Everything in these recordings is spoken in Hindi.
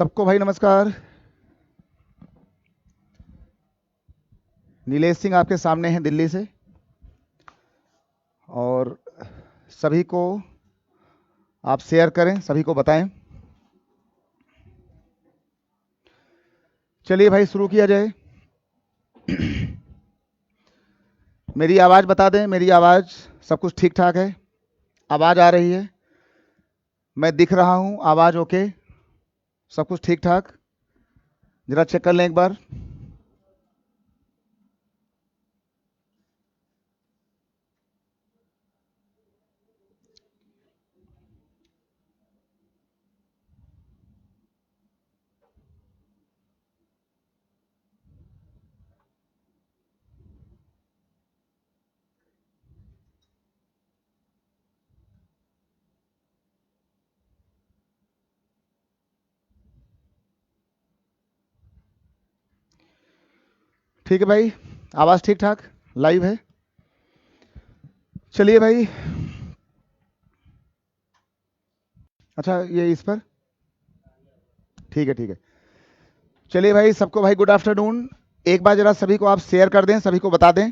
सबको भाई नमस्कार। नीलेश सिंह आपके सामने हैं दिल्ली से, और सभी को आप शेयर करें, सभी को बताएं। चलिए भाई शुरू किया जाए। मेरी आवाज़ बता दें, मेरी आवाज़ सब कुछ ठीक ठाक है? आवाज़ आ रही है? मैं दिख रहा हूँ? आवाज़ ओके? सब कुछ ठीक ठाक? ज़रा चेक कर लें एक बार। ठीक है भाई, आवाज़ ठीक ठाक लाइव है। चलिए भाई, अच्छा ये इस पर ठीक है, ठीक है। चलिए भाई, सबको भाई गुड आफ्टरनून। एक बार जरा सभी को आप शेयर कर दें, सभी को बता दें,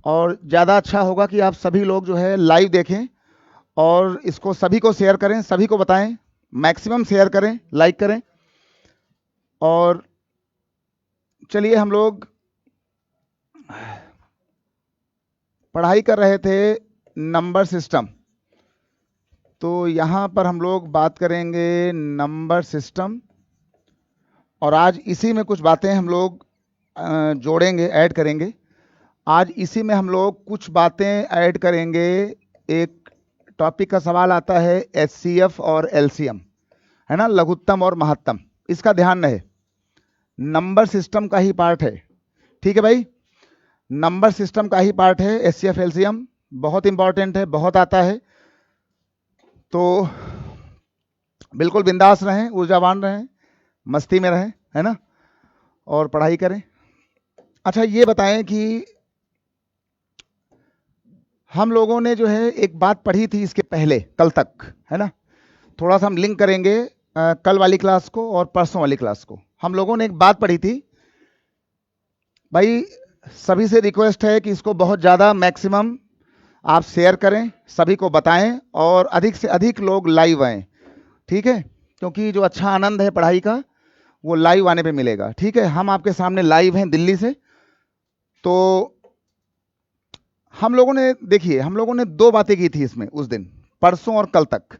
और ज़्यादा अच्छा होगा कि आप सभी लोग जो है लाइव देखें और इसको सभी को शेयर करें, सभी को बताएं, मैक्सिमम शेयर करें, लाइक करें। और चलिए, हम लोग पढ़ाई कर रहे थे नंबर सिस्टम, तो यहाँ पर हम लोग बात करेंगे नंबर सिस्टम, और आज इसी में कुछ बातें हम लोग जोड़ेंगे, ऐड करेंगे। आज इसी में हम लोग कुछ बातें ऐड करेंगे। एक टॉपिक का सवाल आता है एचसीएफ और एलसीएम, है ना, लघुत्तम और महत्तम। इसका ध्यान रहे, नंबर सिस्टम का ही पार्ट है, ठीक है भाई, नंबर सिस्टम का ही पार्ट है एचसीएफ एलसीएम। बहुत इंपॉर्टेंट है, बहुत आता है, तो बिल्कुल बिंदास रहें, ऊर्जावान रहें, मस्ती में रहें, है ना, और पढ़ाई करें। अच्छा ये बताएं कि हम लोगों ने जो है एक बात पढ़ी थी इसके पहले, कल तक, है ना, थोड़ा सा हम लिंक करेंगे कल वाली क्लास को और परसों वाली क्लास को। हम लोगों ने एक बात पढ़ी थी भाई, सभी से रिक्वेस्ट है कि इसको बहुत ज़्यादा मैक्सिमम आप शेयर करें, सभी को बताएं, और अधिक से अधिक लोग लाइव आएँ, ठीक है, क्योंकि जो अच्छा आनंद है पढ़ाई का वो लाइव आने पे मिलेगा। ठीक है, हम आपके सामने लाइव हैं दिल्ली से। तो हम लोगों ने, देखिए, हम लोगों ने दो बातें की थी इसमें उस दिन, परसों और कल तक।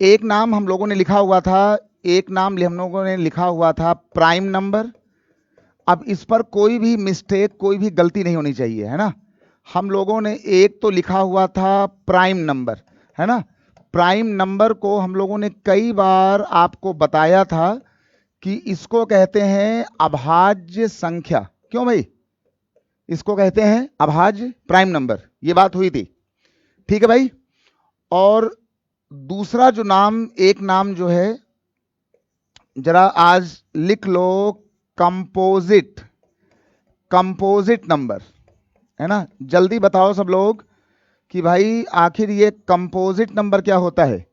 एक नाम हम लोगों ने लिखा हुआ था, एक नाम हम लोगों ने लिखा हुआ था प्राइम नंबर। अब इस पर कोई भी मिस्टेक, कोई भी गलती नहीं होनी चाहिए, है ना। हम लोगों ने एक तो लिखा हुआ था प्राइम नंबर, है ना। प्राइम नंबर को हम लोगों ने कई बार आपको बताया था कि इसको कहते हैं अभाज्य संख्या। क्यों भाई? इसको कहते हैं अभाज्य प्राइम नंबर, ये बात हुई थी, ठीक है भाई। और दूसरा जो नाम, एक नाम जो है, जरा आज लिख लो, कंपोजिट, कंपोजिट नंबर, है ना। जल्दी बताओ सब लोग कि भाई आखिर ये कंपोजिट नंबर क्या होता है।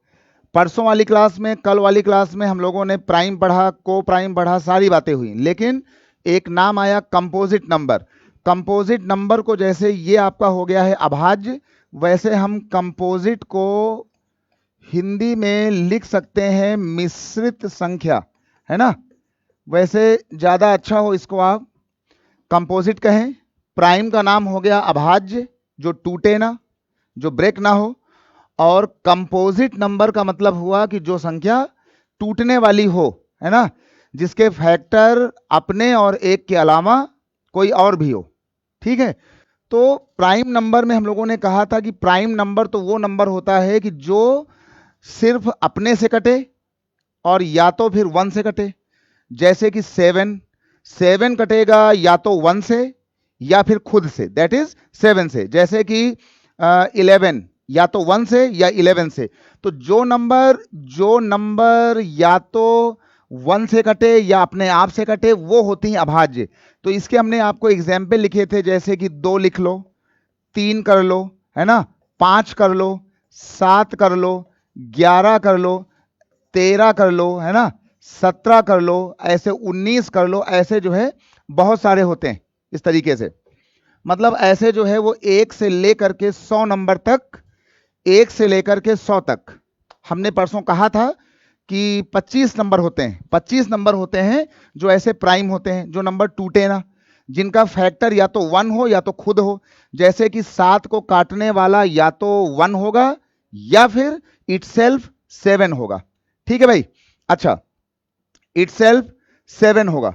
परसों वाली क्लास में, कल वाली क्लास में हम लोगों ने प्राइम पढ़ा, को प्राइम पढ़ा, सारी बातें हुई, लेकिन एक नाम आया कंपोजिट नंबर। कंपोजिट नंबर को जैसे ये आपका हो गया है अभाज्य, वैसे हम कंपोजिट को हिंदी में लिख सकते हैं मिश्रित संख्या, है ना। वैसे ज़्यादा अच्छा हो इसको आप कंपोजिट कहें। प्राइम का नाम हो गया अभाज्य, जो टूटे ना, जो ब्रेक ना हो, और कंपोजिट नंबर का मतलब हुआ कि जो संख्या टूटने वाली हो, है ना, जिसके फैक्टर अपने और एक के अलावा कोई और भी हो, ठीक है। तो प्राइम नंबर में हम लोगों ने कहा था कि प्राइम नंबर तो वो नंबर होता है कि जो सिर्फ अपने से कटे और या तो फिर 1 से कटे। जैसे कि 7, 7 कटेगा या तो 1 से या फिर खुद से, दैट इज 7 से। जैसे कि 11 या तो 1 से या 11 से। तो जो नंबर या तो 1 से कटे या अपने आप से कटे, वो होती हैं अभाज्य। तो इसके हमने आपको एग्जाम्पल लिखे थे, जैसे कि 2 लिख लो, 3 कर लो, है ना, 5 कर लो, 7 कर लो, 11 कर लो, 13 कर लो, है ना, 17 कर लो, ऐसे 19 कर लो, ऐसे जो है बहुत सारे होते हैं इस तरीके से। मतलब ऐसे जो है वो 1 से लेकर के 100 नंबर तक, 1 से लेकर के 100 तक हमने परसों कहा था कि 25 नंबर होते हैं, 25 नंबर होते हैं जो ऐसे प्राइम होते हैं, जो नंबर टूटे ना, जिनका फैक्टर या तो 1 हो या तो खुद हो। जैसे कि 7 को काटने वाला या तो 1 होगा या फिर इटसेल्फ 7 होगा। ठीक है भाई, अच्छा, इटसेल्फ 7 होगा।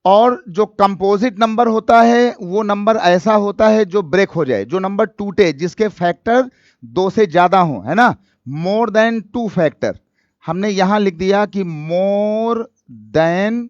और जो कंपोजिट नंबर होता है वो नंबर ऐसा होता है जो ब्रेक हो जाए, जो नंबर टूटे, जिसके फैक्टर 2 से ज्यादा हो, है ना, मोर देन 2 फैक्टर। हमने यहां लिख दिया कि मोर देन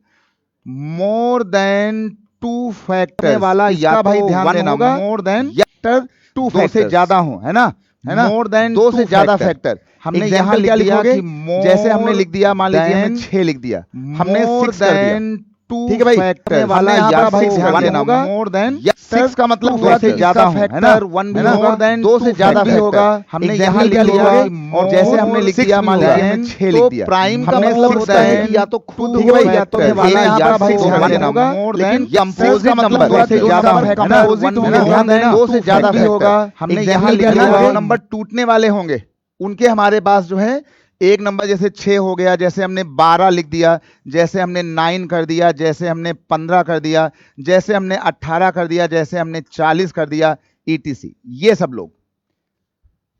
2 फैक्टर वाला या भाई तो ध्यान देना, मोर देन फैक्टर 2 से ज्यादा हो, है ना, मोर देन 2 से ज्यादा फैक्टर। हमने यहां लिख दिया कि जैसे हमने लिख दिया, मान लीजिए हमने 6 लिख दिया, हमने 6 कर दिया। ठीक है भाई, फैक्टर वाला या भाई ध्यान देना, मोर देन 6 का मतलब 2 से ज्यादा फैक्टर 1 भी होगा, 2 से ज्यादा भी होगा। हमने यहां लिख दिया, और जैसे हमने लिख दिया, मान लीजिए हमने 6 लिख दिया, प्राइम का मतलब होता है या तो खुद हो या तो वाला या भाई ध्यान देना, मोर देन कंपोजिट नंबर 2 से ज्यादा कंपोजिट होंगे, ध्यान देना 2 से ज्यादा भी होगा। हमने यहां लिख दिया जो नंबर टूटने वाले होंगे उनके हमारे पास जो है एक नंबर, जैसे 6 हो गया, जैसे हमने 12 लिख दिया, जैसे हमने 9 कर दिया, जैसे हमने 15 कर दिया, जैसे हमने 18 कर दिया, जैसे हमने 40 कर दिया, ETC। ये सब लोग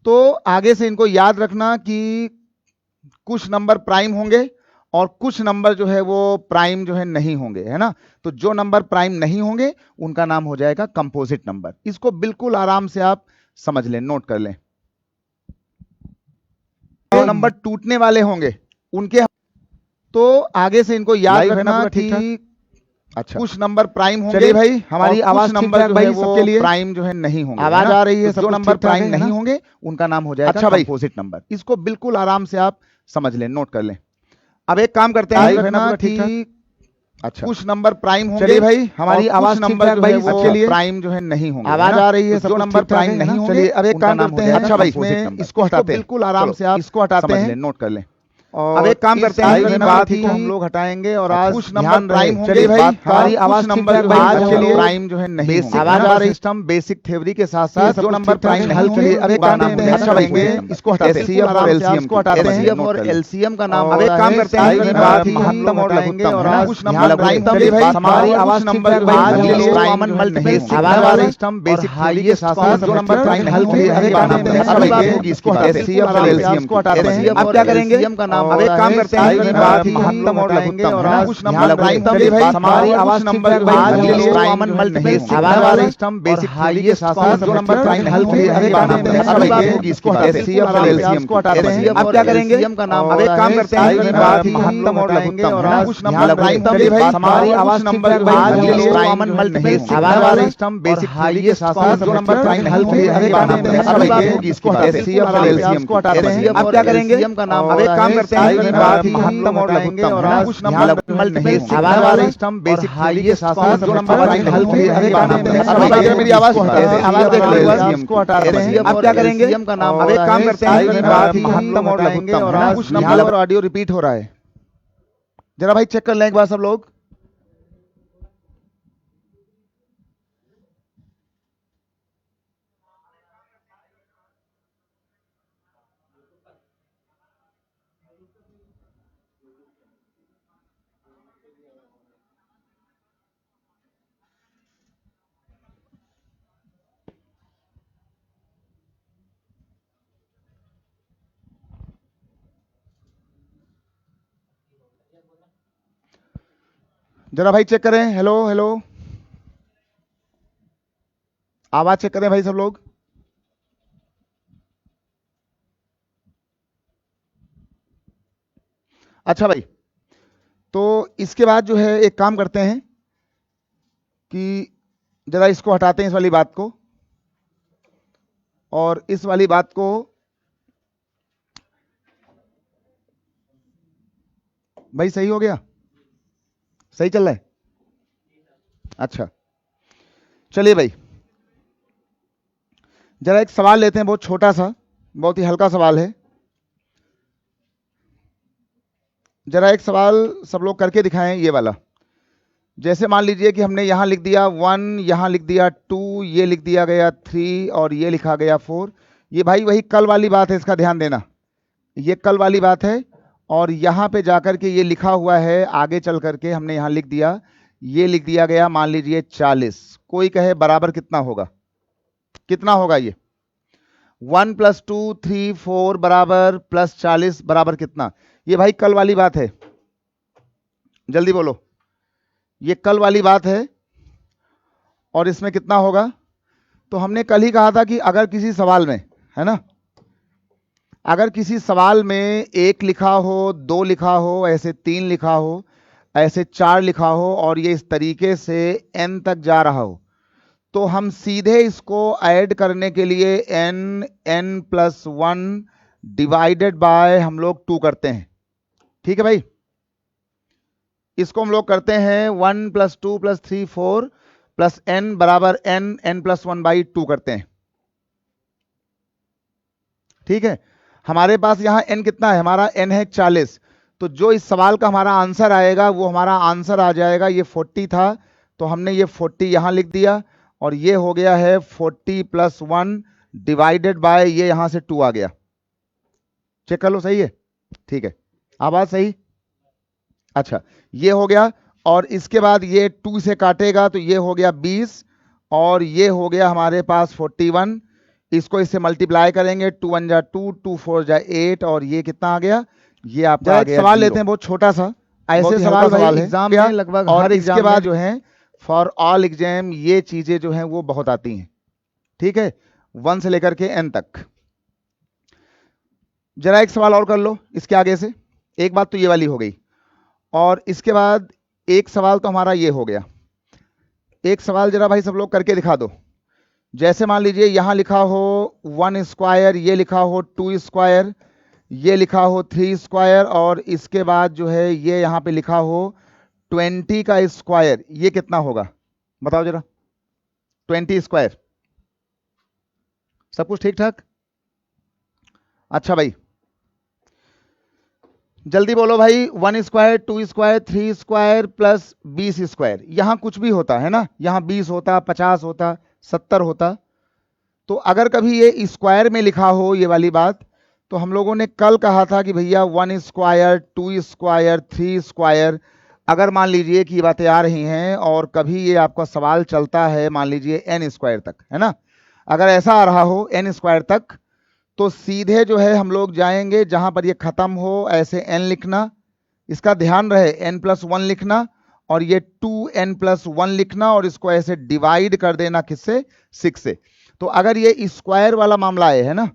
तो आगे से इनको याद रखना कि कुछ नंबर प्राइम होंगे और कुछ नंबर जो है वो प्राइम जो है नहीं होंगे, है ना। तो जो नंबर प्राइम नहीं होंगे उनका नाम हो जाएगा कंपोजिट नंबर। इसको बिल्कुल आराम से आप समझ लें, नोट कर लें। जो नंबर टूटने वाले होंगे उनके तो आगे से इनको याद रखना कि अच्छा कुछ नंबर प्राइम होंगे। चलिए भाई, हमारी आवाज नंबर भाई सबके लिए प्राइम जो है नहीं होंगे, आवाज आ रही है। तो जो नंबर प्राइम नहीं होंगे उनका नाम हो जाएगा कंपोजिट नंबर। इसको बिल्कुल आराम से आप समझ लें, नोट कर लें। अब एक काम करते हैं कि अच्छा कुछ नंबर प्राइम होंगे। चलिए भाई, हमारी आवाज नंबर भाई सबके लिए प्राइम जो है नहीं होंगे, आवाज आ रही है। जो नंबर प्राइम नहीं होंगे, चलिए अब एक काम करते हैं, अच्छा भाई इसको हटाते हैं, बिल्कुल आराम से आप इसको हटाते हैं, नोट कर लें। अब एक काम करते हैं, बात ही हम लोग हटाएंगे और आज कुछ नंबर प्राइम होंगे। चलिए भाई, हमारी आवाज नंबर आज के लिए प्राइम जो है नहीं होंगे। आवाज आ रही सिस्टम बेसिक थ्योरी के साथ साथ जो नंबर प्राइम नहीं होंगे। अब एक काम करते हैं, अच्छा भाई इसको हटाते हैं, एचसीएफ और एलसीएम को हटाते हैं और एलसीएम का नाम। अब एक काम करते हैं, बात ही महत्तम और लघुत्तम और आज कुछ नंबर प्राइम तब भाई हमारी आवाज नंबर आज के लिए कॉमन मल्टीपल आवाज आ रही सिस्टम बेसिक थ्योरी के साथ साथ जो नंबर प्राइम नहीं होंगे। अब एक काम करते हैं, अभी बात होगी इसको एचसीएफ और एलसीएम को हटाते हैं। अब क्या करेंगे, एलसीएम का नाम। अब एक काम करते हैं, बात ही महत्तम और लघुत्तम और कुछ नंबर प्राइम तब भाई हमारी आवाज नंबर आज के लिए कॉमन मल्टीपल आवाज आ रही सिस्टम बेसिक थ्योरी के साथ साथ जो नंबर प्राइम नहीं होंगे। अब एक काम करते हैं, अभी बात होगी इसको एचसीएफ और एलसीएम को हटाते हैं। अब क्या करेंगे, एलसीएम का नाम। अब एक काम करते हैं, बात ही महत्तम और लघुत्तम और कुछ नंबर प्राइम तब भाई हमारी आवाज नंबर आज के लिए कॉमन मल्टीपल आवाज आ रही सिस्टम बेसिक थ्योरी के साथ साथ जो नंबर प्राइम नहीं होंगे। अब एक काम करते हैं, अभी बात होगी इसको एचसीएफ और एलसीएम को हटाते हैं। अब क्या करेंगे, एलसीएम का नाम। अब एक काम करते हैं, बात ही महत्तम और लघुत्तम और कुछ नंबर मल्टीपल आवाज आ रही सिस्टम बेसिक थ्योरी के साथ साथ जो नंबर प्राइम नहीं होंगे। अब एक काम करते हैं, अभी मेरी आवाज आवाज देख लो, एलसीएम को हटाते हैं। अब क्या करेंगे, एलसीएम का नाम। अब एक काम करते हैं, बात ही महत्तम और लघुत्तम और कुछ नंबर ऑडियो रिपीट हो रहा है, जरा भाई चेक कर लें एक बार सब लोग। जरा भाई चेक करें, हेलो हेलो, आवाज चेक करें भाई सब लोग। अच्छा भाई, तो इसके बाद जो है एक काम करते हैं कि जरा इसको हटाते हैं, इस वाली बात को, और इस वाली बात को भाई सही हो गया, सही चल रहा है। अच्छा चलिए भाई, जरा एक सवाल लेते हैं, बहुत छोटा सा, बहुत ही हल्का सवाल है। जरा एक सवाल सब लोग करके दिखाएं ये वाला। जैसे मान लीजिए कि हमने यहाँ लिख दिया 1, यहाँ लिख दिया 2, ये लिख दिया गया 3 और ये लिखा गया 4। ये भाई वही कल वाली बात है, इसका ध्यान देना, ये कल वाली बात है। और यहाँ पे जाकर के ये लिखा हुआ है, आगे चल करके हमने यहाँ लिख दिया, ये लिख दिया गया मान लीजिए 40। कोई कहे बराबर कितना होगा, कितना होगा ये? 1 + 2 3 4 बराबर प्लस 40 बराबर कितना? ये भाई कल वाली बात है, जल्दी बोलो, ये कल वाली बात है। और इसमें कितना होगा? तो हमने कल ही कहा था कि अगर किसी सवाल में, है ना, अगर किसी सवाल में 1 लिखा हो, 2 लिखा हो, ऐसे 3 लिखा हो, ऐसे 4 लिखा हो और ये इस तरीके से n तक जा रहा हो, तो हम सीधे इसको ऐड करने के लिए n + 1 डिवाइडेड बाय हम लोग 2 करते हैं। ठीक है भाई, इसको हम लोग करते हैं 1 + 2 + 3 4 प्लस n बराबर n + 1/2 करते हैं। ठीक है, हमारे पास यहाँ n कितना है? हमारा n है 40। तो जो इस सवाल का हमारा आंसर आएगा वो हमारा आंसर आ जाएगा, ये 40 था तो हमने ये 40 यहाँ लिख दिया और ये हो गया है 40 + 1 डिवाइडेड बाय ये यहाँ से 2 आ गया। चेक कर लो, सही है? ठीक है, आवाज सही? अच्छा, ये हो गया। और इसके बाद ये 2 से काटेगा तो ये हो गया 20 और ये हो गया हमारे पास 41। इसको इससे मल्टीप्लाई करेंगे, 2 × 1 = 2, 2 × 4 = 8 और ये कितना आ गया? ये आपका आ गया। सवाल लेते हैं बहुत छोटा सा, ऐसे सवाल भाई एग्जाम में लगभग हर एग्जाम में जो है फॉर ऑल एग्जाम ये चीजें जो हैं वो बहुत आती हैं। ठीक है, 1 से लेकर के n तक। जरा एक सवाल और कर लो इसके आगे से। एक बात तो ये वाली हो गई और इसके बाद एक सवाल तो हमारा ये हो गया। एक सवाल जरा भाई सब लोग करके दिखा दो। जैसे मान लीजिए यहाँ लिखा हो 1², ये लिखा हो 2², ये लिखा हो 3² और इसके बाद जो है ये यहाँ पे लिखा हो 20 का स्क्वायर, ये कितना होगा बताओ जरा? 20²। सब कुछ ठीक ठाक? अच्छा भाई जल्दी बोलो भाई, 1², 2², 3² प्लस 20²। यहां कुछ भी होता है ना, यहां 20 होता, 50 होता, 70 होता। तो अगर कभी ये स्क्वायर में लिखा हो ये वाली बात, तो हम लोगों ने कल कहा था कि भैया 1², 2², 3²। अगर मान लीजिए कि ये बातें आ रही हैं और कभी ये आपका सवाल चलता है मान लीजिए n² तक, है ना, अगर ऐसा आ रहा हो n² तक, तो सीधे जो है हम लोग जाएंगे जहां पर ये खत्म हो, ऐसे n लिखना, इसका ध्यान रहे n + 1 लिखना और ये 2n + 1 लिखना और इसको ऐसे डिवाइड कर देना किससे? 6 से। तो अगर ये स्क्वायर वाला मामला है ना,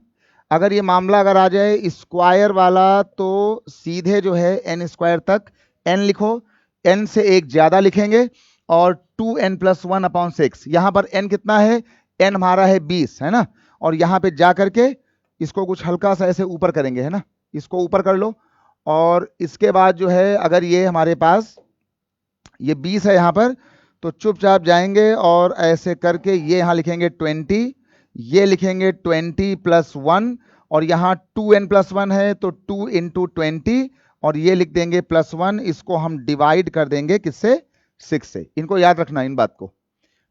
अगर ये मामला अगर आ जाए स्क्वायर वाला, तो सीधे जो है n² तक n लिखो, n से एक ज्यादा लिखेंगे और 2n + 1/6। यहां पर n कितना है? n हमारा है 20, है ना, और यहां पे जा करके इसको कुछ हल्का सा ऐसे ऊपर करेंगे, है ना, इसको ऊपर कर लो। और इसके बाद जो है अगर ये हमारे पास ये 20 है यहाँ पर, तो चुपचाप जाएंगे और ऐसे करके ये यहाँ लिखेंगे 20, ये लिखेंगे 20 + 1 और यहाँ 2n + 1 है तो 2 × 20 और ये लिख देंगे +1। इसको हम डिवाइड कर देंगे किससे? 6 से। इनको याद रखना इन बात को,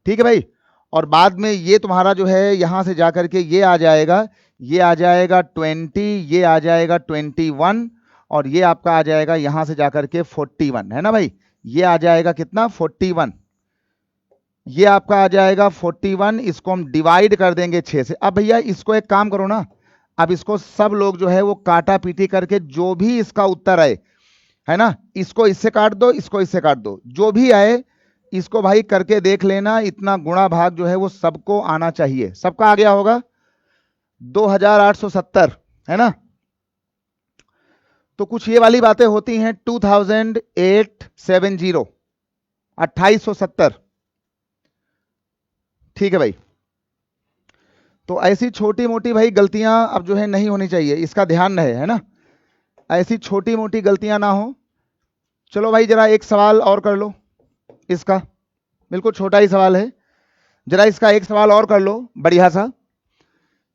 ठीक है भाई। और बाद में ये तुम्हारा जो है यहां से जाकर के ये आ जाएगा, ये आ जाएगा 20, ये आ जाएगा 21 और ये आपका आ जाएगा यहां से जाकर के 41, है ना भाई, ये आ जाएगा कितना? 41। ये आपका आ जाएगा 41। इसको हम डिवाइड कर देंगे 6 से। अब भैया इसको एक काम करो ना, अब इसको सब लोग जो है वो काटा पीटी करके जो भी इसका उत्तर आए, है ना, इसको इससे काट दो, इसको इससे काट दो, जो भी आए इसको भाई करके देख लेना। इतना गुणा भाग जो है वो सबको आना चाहिए। सबका आ गया होगा 2870, है ना। तो कुछ ये वाली बातें होती हैं 2870, 2870। ठीक है भाई, तो ऐसी छोटी मोटी भाई गलतियां अब जो है नहीं होनी चाहिए, इसका ध्यान रहे, है ना, ऐसी छोटी मोटी गलतियां ना हो। चलो भाई जरा एक सवाल और कर लो इसका, बिल्कुल छोटा ही सवाल है, जरा इसका एक सवाल और कर लो बढ़िया सा।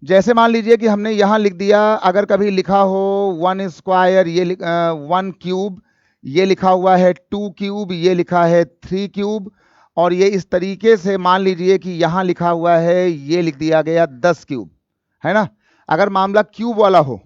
जैसे मान लीजिए कि हमने यहां लिख दिया, अगर कभी लिखा हो 1², ये 1³ ये लिखा हुआ है 2 क्यूब, ये लिखा है 3 क्यूब, और ये इस तरीके से मान लीजिए कि यहां लिखा हुआ है, ये लिख दिया गया 10 क्यूब, है ना। अगर मामला क्यूब वाला हो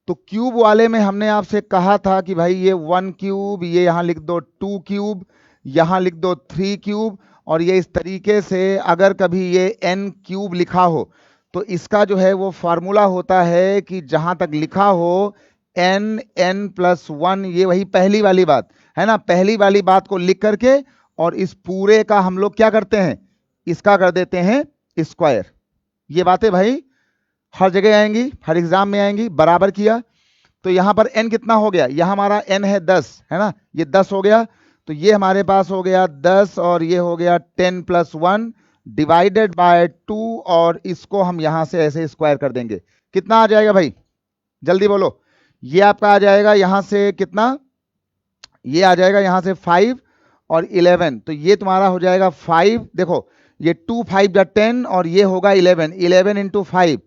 तो क्यूब वाले में हमने आपसे कहा था कि भाई ये 1 क्यूब, ये यहां लिख दो 2 क्यूब, यहां लिख दो 3 क्यूब, और ये इस तरीके से अगर कभी ये n क्यूब लिखा हो तो इसका जो है वो फार्मूला होता है कि जहां तक लिखा हो n+1, ये वही पहली वाली बात है ना, पहली वाली बात को लिख करके और इस पूरे का हम लोग क्या करते हैं, इसका कर देते हैं स्क्वायर। ये बातें भाई हर जगह आएंगी, हर एग्जाम में आएंगी। बराबर किया तो यहां पर n कितना हो गया, यहां हमारा n है 10, है ना, ये 10 हो गया, तो ये हमारे पास हो गया 10 और ये हो गया 10+1 डिवाइडेड बाय 2, और इसको हम यहां से ऐसे स्क्वायर कर देंगे। कितना आ जाएगा भाई, जल्दी बोलो। ये आपका आ जाएगा यहां से कितना, ये आ जाएगा यहां से 5 और 11, तो ये तुम्हारा हो जाएगा 5, देखो ये 2 5 या 10 और ये होगा 11, 11 इंटू 5,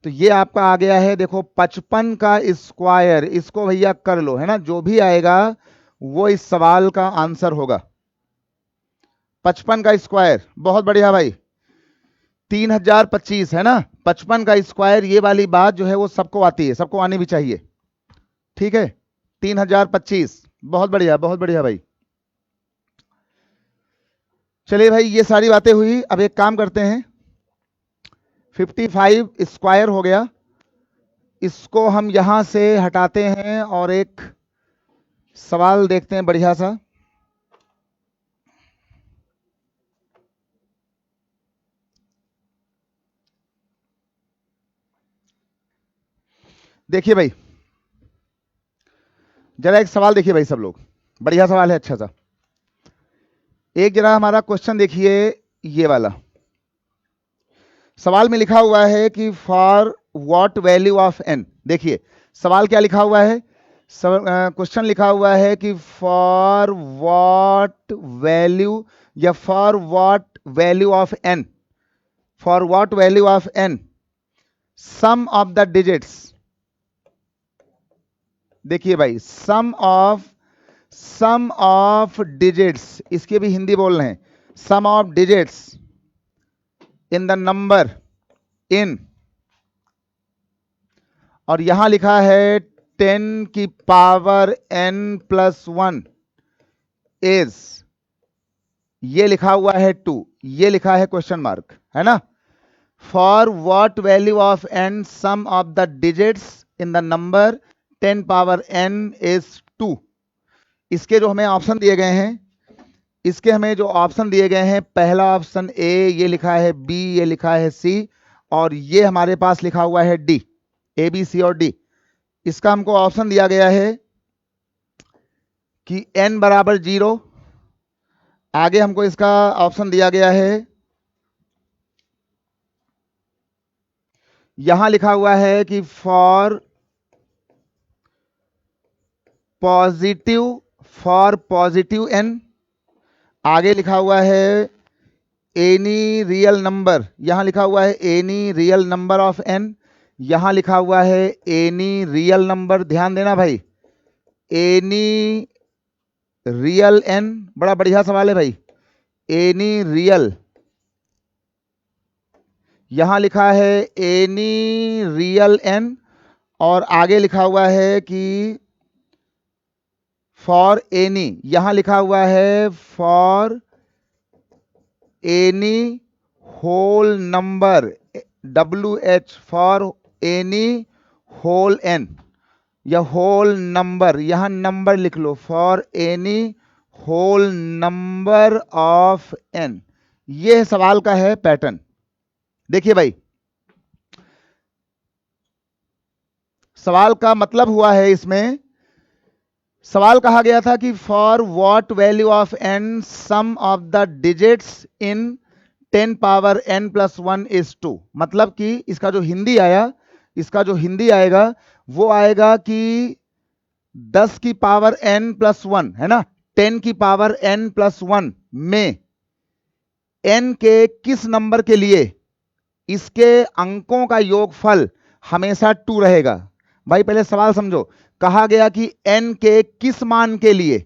तो ये आपका आ गया है देखो 55 का स्क्वायर। इसको भैया कर लो, है ना, जो भी आएगा वो इस सवाल का आंसर होगा, 55 का स्क्वायर। बहुत बढ़िया भाई, 3025 है ना, 55 का स्क्वायर। ये वाली बात जो है वो सबको आती है, सबको आनी भी चाहिए, ठीक है, 3025। बहुत बढ़िया, बहुत बढ़िया भाई। चलिए भाई, ये सारी बातें हुई। अब एक काम करते हैं, 55 स्क्वायर हो गया, इसको हम यहां से हटाते हैं और एक सवाल देखते हैं बढ़िया सा। देखिए भाई, जरा एक सवाल देखिए भाई सब लोग, बढ़िया सवाल है, अच्छा सा। एक जरा हमारा क्वेश्चन देखिए, ये वाला सवाल में लिखा हुआ है कि for what value of n। देखिए सवाल क्या लिखा हुआ है, क्वेश्चन लिखा हुआ है कि फॉर व्हाट वैल्यू, या for what value of n, for what value of n sum of the digits. देखिए भाई, सम ऑफ डिजिट्स, इसके भी हिंदी बोल रहे हैं, sum of digits in the number in, और यहां लिखा है 10 की पावर n+1 इज, ये लिखा हुआ है 2, ये लिखा है क्वेश्चन मार्क, है ना। For what value of n sum of the digits in the number 10 power n is 2। इसके जो हमें ऑप्शन दिए गए हैं, इसके हमें जो ऑप्शन दिए गए हैं, पहला ऑप्शन ए, ये लिखा है बी, ये लिखा है सी, और ये हमारे पास लिखा हुआ है डी, ए बी सी और डी। इसका हमको ऑप्शन दिया गया है कि n बराबर 0, आगे हमको इसका ऑप्शन दिया गया है, यहां लिखा हुआ है कि फॉर पॉजिटिव n, आगे लिखा हुआ है एनी रियल नंबर, यहां लिखा हुआ है any real number of n, यहां लिखा हुआ है एनी रियल नंबर, ध्यान देना भाई, एनी रियल n। बड़ा बढ़िया सवाल है भाई, एनी रियल, यहां लिखा है एनी रियल n, और आगे लिखा हुआ है कि फॉर एनी, यहां लिखा हुआ है for any whole number, WH, for any whole n, या होल नंबर, यहां नंबर लिख लो, for any whole number of n। यह सवाल का है पैटर्न। देखिए भाई, सवाल का मतलब हुआ है, इसमें सवाल कहा गया था कि for what value of n sum of the digits in 10 power n+1 is 2। मतलब कि इसका जो हिंदी आया, इसका जो हिंदी आएगा वो आएगा कि 10 की पावर n+1, है ना, 10 की पावर n+1 में n के किस नंबर के लिए इसके अंकों का योगफल हमेशा 2 रहेगा। भाई पहले सवाल समझो, कहा गया कि n के किस मान के लिए,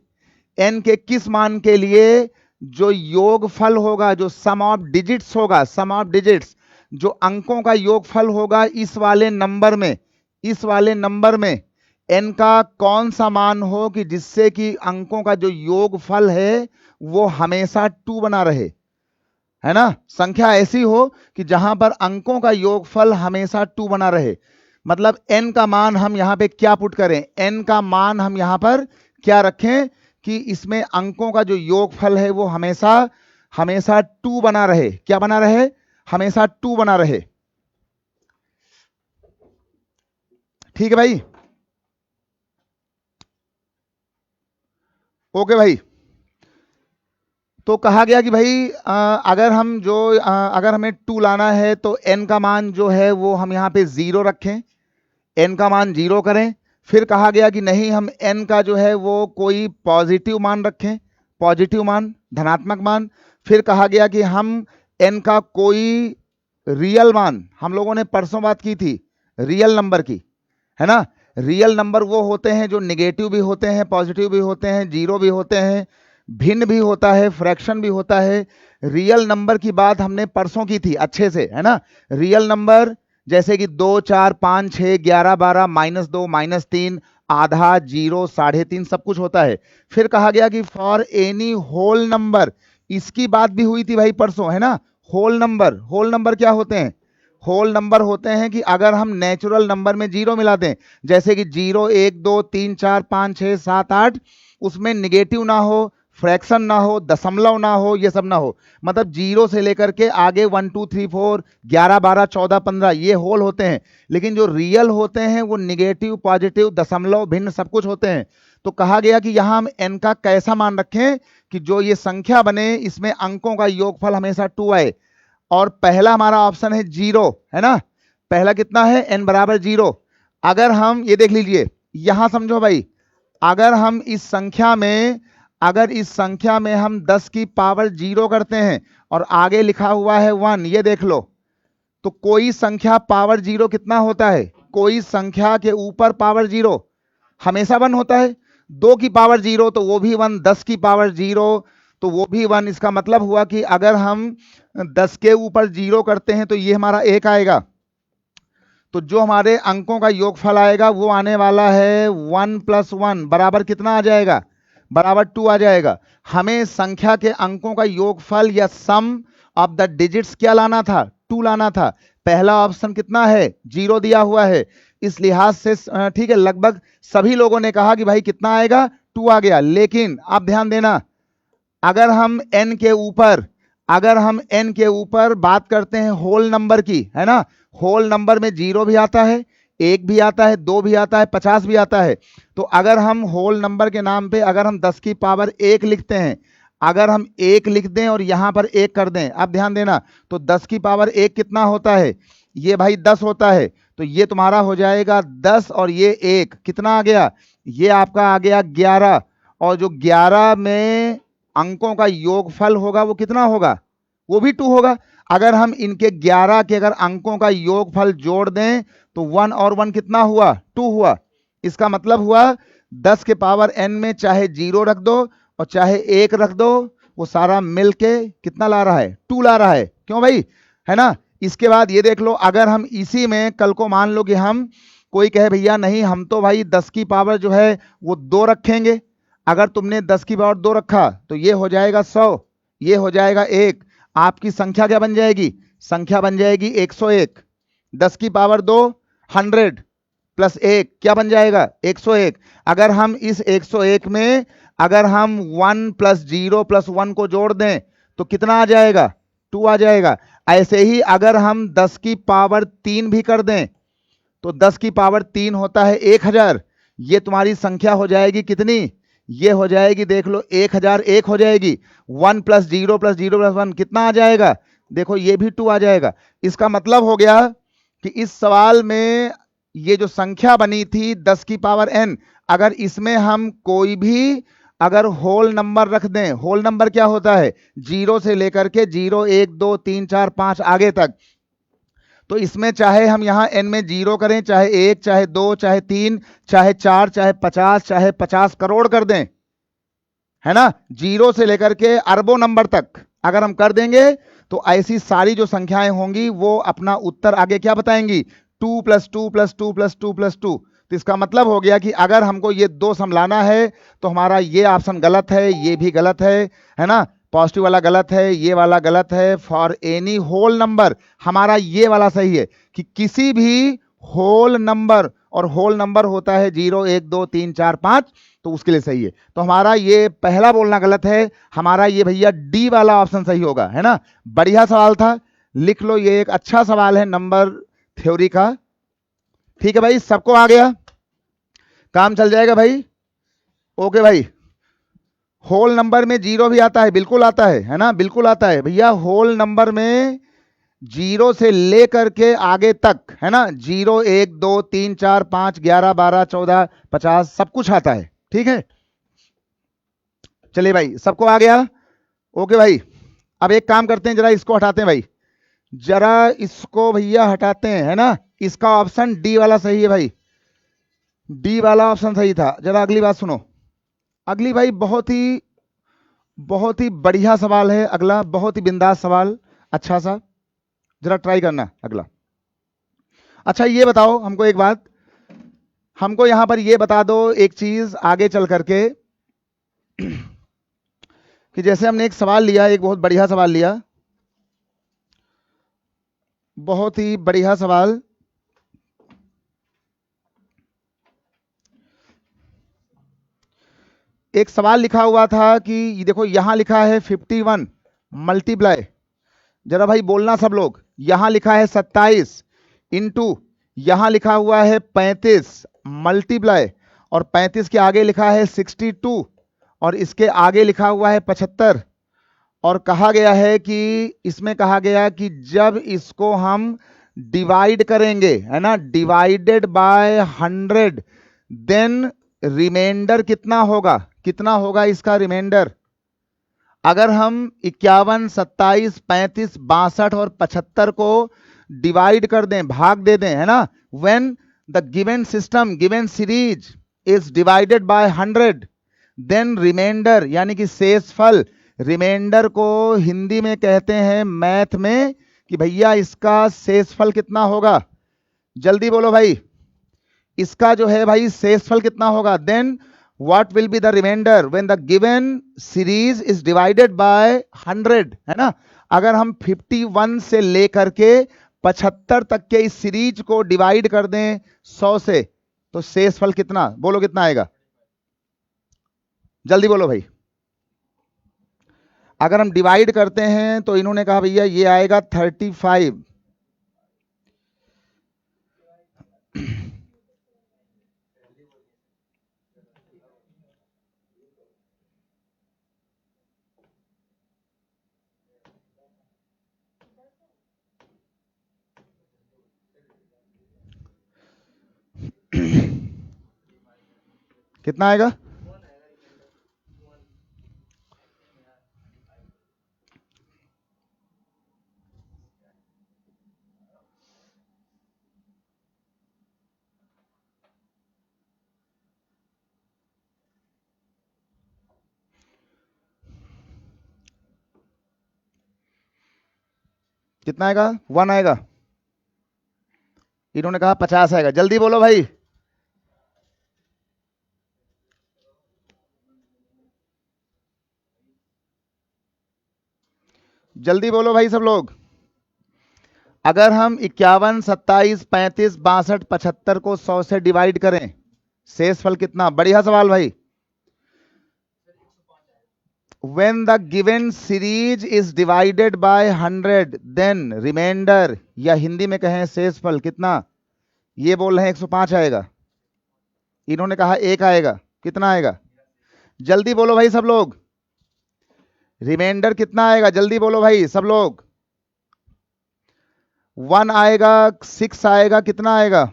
n के किस मान के लिए जो योगफल होगा, जो सम ऑफ डिजिट्स होगा, सम ऑफ डिजिट्स, जो अंकों का योगफल होगा इस वाले नंबर में, इस वाले नंबर में n का कौन सा मान हो कि जिससे कि अंकों का जो योगफल है वो हमेशा 2 बना रहे, है ना। संख्या ऐसी हो कि जहां पर अंकों का योगफल हमेशा 2 बना रहे। मतलब n का मान हम यहां पे क्या पुट करें, n का मान हम यहां पर क्या रखें कि इसमें अंकों का जो योगफल है वो हमेशा हमेशा 2 बना रहे। क्या बना रहे, हमेशा 2 बना रहे। ठीक है भाई, ओके भाई। तो कहा गया कि भाई अगर हम जो अगर हमें 2 लाना है तो n का मान जो है वो हम यहाँ पे 0 रखें, n का मान 0 करें। फिर कहा गया कि नहीं, हम n का जो है वो कोई पॉजिटिव मान रखें, पॉजिटिव मान, धनात्मक मान। फिर कहा गया कि हम n का कोई रियल मान, हम लोगों ने परसों बात की थी रियल नंबर की, है ना। रियल नंबर वो होते हैं जो नेगेटिव भी होते हैं, पॉजिटिव भी होते हैं, जीरो भी होते हैं, भिन्न भी होता है, फ्रैक्शन भी होता है। रियल नंबर की बात हमने परसों की थी अच्छे से, है ना। रियल नंबर जैसे कि 2, 4, 5, 6, 11, 12, -2, -3, आधा, 0, 3.5 सब कुछ होता है। फिर कहा गया कि फॉर एनी होल नंबर, इसकी बात भी हुई थी भाई परसों, है ना। होल नंबर, होल नंबर क्या होते हैं, होल नंबर होते हैं कि अगर हम नेचुरल नंबर में 0 मिला दें, जैसे कि 0, 1, 2, 3, 4, 5, 6, 7, 8, उसमें निगेटिव ना हो, फ्रैक्शन ना हो, दशमलव ना हो, ये सब ना हो। मतलब 0 से लेकर के आगे 1, 2, 3, 4, 11, 12, 14, 15 ये होल होते हैं। लेकिन जो रियल होते हैं वो निगेटिव, पॉजिटिव, दशमलव, भिन्न सब कुछ होते हैं। तो कहा गया कि यहां हम n का कैसा मान रखें कि जो ये संख्या बने इसमें अंकों का योगफल हमेशा 2 आए। और पहला हमारा ऑप्शन है 0, है ना। पहला कितना है, n बराबर 0। अगर हम ये देख लीजिए, यहां समझो भाई, अगर हम इस संख्या में, अगर इस संख्या में हम 10 की पावर 0 करते हैं और आगे लिखा हुआ है 1, ये देख लो, तो कोई संख्या पावर 0 कितना होता है, कोई संख्या के ऊपर पावर 0 हमेशा 1 होता है। 2 की पावर 0 तो वो भी 1, 10 की पावर 0 तो वो भी 1। इसका मतलब हुआ कि अगर हम 10 के ऊपर 0 करते हैं तो ये हमारा 1 आएगा। तो जो हमारे अंकों का योगफल आएगा वो आने वाला है 1 + 1 बराबर कितना आ जाएगा, बराबर 2 आ जाएगा। हमें संख्या के अंकों का योगफल या सम ऑफ द डिजिट्स क्या लाना था, 2 लाना था। पहला ऑप्शन कितना है, 0 दिया हुआ है। इस लिहाज से ठीक है, लगभग सभी लोगों ने कहा कि भाई कितना आएगा, 2 आ गया। लेकिन आप ध्यान देना, अगर हम n के ऊपर, अगर हम n के ऊपर बात करते हैं होल नंबर की, है ना, होल नंबर में 0 भी आता है, 1 भी आता है, 2 भी आता है, 50 भी आता है। तो अगर हम होल नंबर के नाम पे अगर हम 10 की पावर 1 लिखते हैं, अगर हम 1 लिख दें और यहां पर 1 कर दें, अब ध्यान देना, तो 10 की पावर 1 कितना होता है, ये भाई 10 होता है। तो ये तुम्हारा हो जाएगा 10 और ये 1 कितना आ गया, ये आपका आ गया 11। और जो 11 में अंकों का योगफल होगा वो कितना होगा, वो भी 2 होगा। अगर हम इनके 11 के अगर अंकों का योगफल जोड़ दें तो 1 और 1 कितना हुआ, 2 हुआ। इसका मतलब हुआ 10 के पावर n में चाहे 0 रख दो और चाहे 1 रख दो, वो सारा मिलके कितना ला रहा है, 2 ला रहा है। क्यों भाई, है ना। इसके बाद ये देख लो, अगर हम इसी में कल को मान लो कि हम कोई कहे भैया नहीं हम तो भाई 10 की पावर जो है वो 2 रखेंगे। अगर तुमने 10 की पावर 2 रखा तो ये हो जाएगा 100, ये हो जाएगा 1। आपकी संख्या क्या बन जाएगी, संख्या बन जाएगी 101। 10 की पावर 2 100 प्लस 1 क्या बन जाएगा, 101। अगर हम इस 101 में अगर हम 1 + 0 + 1 को जोड़ दें तो कितना आ जाएगा, 2 आ जाएगा। ऐसे ही अगर हम 10 की पावर 3 भी कर दें तो 10 की पावर 3 होता है 1000। ये तुम्हारी संख्या हो जाएगी कितनी, ये हो जाएगी देख लो 1001 हो जाएगी। 1 + 0 + 0 + 1 कितना आ जाएगा, देखो ये भी 2 आ जाएगा। इसका मतलब हो गया कि इस सवाल में ये जो संख्या बनी थी 10 की पावर n, अगर इसमें हम कोई भी अगर होल नंबर रख दें, होल नंबर क्या होता है, 0 से लेकर के 0, 1, 2, 3, 4, 5 आगे तक, तो इसमें चाहे हम यहां n में 0 करें, चाहे 1, चाहे 2, चाहे 3, चाहे 4, चाहे 50, चाहे 50 करोड़ कर दें, है ना, 0 से लेकर के अरबों नंबर तक अगर हम कर देंगे तो ऐसी सारी जो संख्याएं होंगी वो अपना उत्तर आगे क्या बताएंगी, 2 + 2 + 2 + 2 + 2। तो इसका मतलब हो गया कि अगर हमको ये दो सम लाना है तो हमारा ये ऑप्शन गलत है, ये भी गलत है ना, पॉजिटिव वाला गलत है, ये वाला गलत है। फॉर एनी होल नंबर हमारा ये वाला सही है कि किसी भी होल नंबर, और होल नंबर होता है 0, 1, 2, 3, 4, 5, तो उसके लिए सही है। तो हमारा ये पहला बोलना गलत है, हमारा ये भैया डी वाला ऑप्शन सही होगा, है ना। बढ़िया सवाल था, लिख लो, ये एक अच्छा सवाल है नंबर थ्योरी का। ठीक है भाई, सबको आ गया, काम चल जाएगा भाई। ओके भाई, होल नंबर में 0 भी आता है, बिल्कुल आता है ना, बिल्कुल आता है भैया। होल नंबर में 0 से लेकर के आगे तक, है ना, 0, 1, 2, 3, 4, 5, 11, 12, 14, 50 सब कुछ आता है। ठीक है, चलिए भाई, सबको आ गया। ओके भाई, अब एक काम करते हैं, जरा इसको हटाते हैं भाई, जरा इसको भैया हटाते हैं, है ना। इसका ऑप्शन डी वाला सही है भाई, डी वाला ऑप्शन सही था। जरा अगली बात सुनो, अगली भाई बहुत ही बढ़िया सवाल है अगला, बहुत ही बिंदास सवाल, अच्छा सा, जरा ट्राई करना अगला। अच्छा ये बताओ हमको एक बात, हमको यहां पर ये बता दो एक चीज आगे चल करके कि जैसे हमने एक सवाल लिया, एक बहुत बढ़िया सवाल लिया, बहुत ही बढ़िया सवाल, एक सवाल लिखा हुआ था कि ये देखो यहां लिखा है 51 मल्टीप्लाई, जरा भाई बोलना सब लोग, यहां लिखा है 27 इंटू, यहां लिखा हुआ है 35 मल्टीप्लाई, और 35 के आगे लिखा है 62, और इसके आगे लिखा हुआ है 75, और कहा गया है कि इसमें कहा गया कि जब इसको हम डिवाइड करेंगे, है ना, डिवाइडेड बाय 100, देन रिमाइंडर कितना होगा, कितना होगा इसका रिमाइंडर। अगर हम 51, 27, 35, 62 और 75 को डिवाइड कर दें, भाग दे दें, है ना, when the given system, given series is divided by 100, then remainder यानी कि शेषफल, रिमाइंडर को हिंदी में कहते हैं मैथ में कि भैया इसका शेषफल कितना होगा, जल्दी बोलो भाई, इसका जो है भाई शेषफल कितना होगा। Then what will be the remainder when the given series is divided by 100, है ना। अगर हम 51 से लेकर के 75 तक के इस सीरीज को डिवाइड कर दें 100 से, तो शेषफल कितना, बोलो कितना आएगा, जल्दी बोलो भाई। अगर हम डिवाइड करते हैं तो इन्होंने कहा भैया ये आएगा 35, कितना आएगा, कितना आएगा, 1 आएगा, इन्होंने कहा 50 आएगा, जल्दी बोलो भाई, जल्दी बोलो भाई सब लोग। अगर हम 51, 27, 35, 62, 75 को 100 से डिवाइड करें, शेषफल कितना, बढ़िया सवाल भाई। When the given series is divided by 100, then remainder, या हिंदी में कहें शेषफल कितना, ये बोल रहे हैं 105 आएगा, इन्होंने कहा 1 आएगा, कितना आएगा, जल्दी बोलो भाई सब लोग, रिमाइंडर कितना आएगा, जल्दी बोलो भाई सब लोग, 1 आएगा, 6 आएगा, कितना आएगा,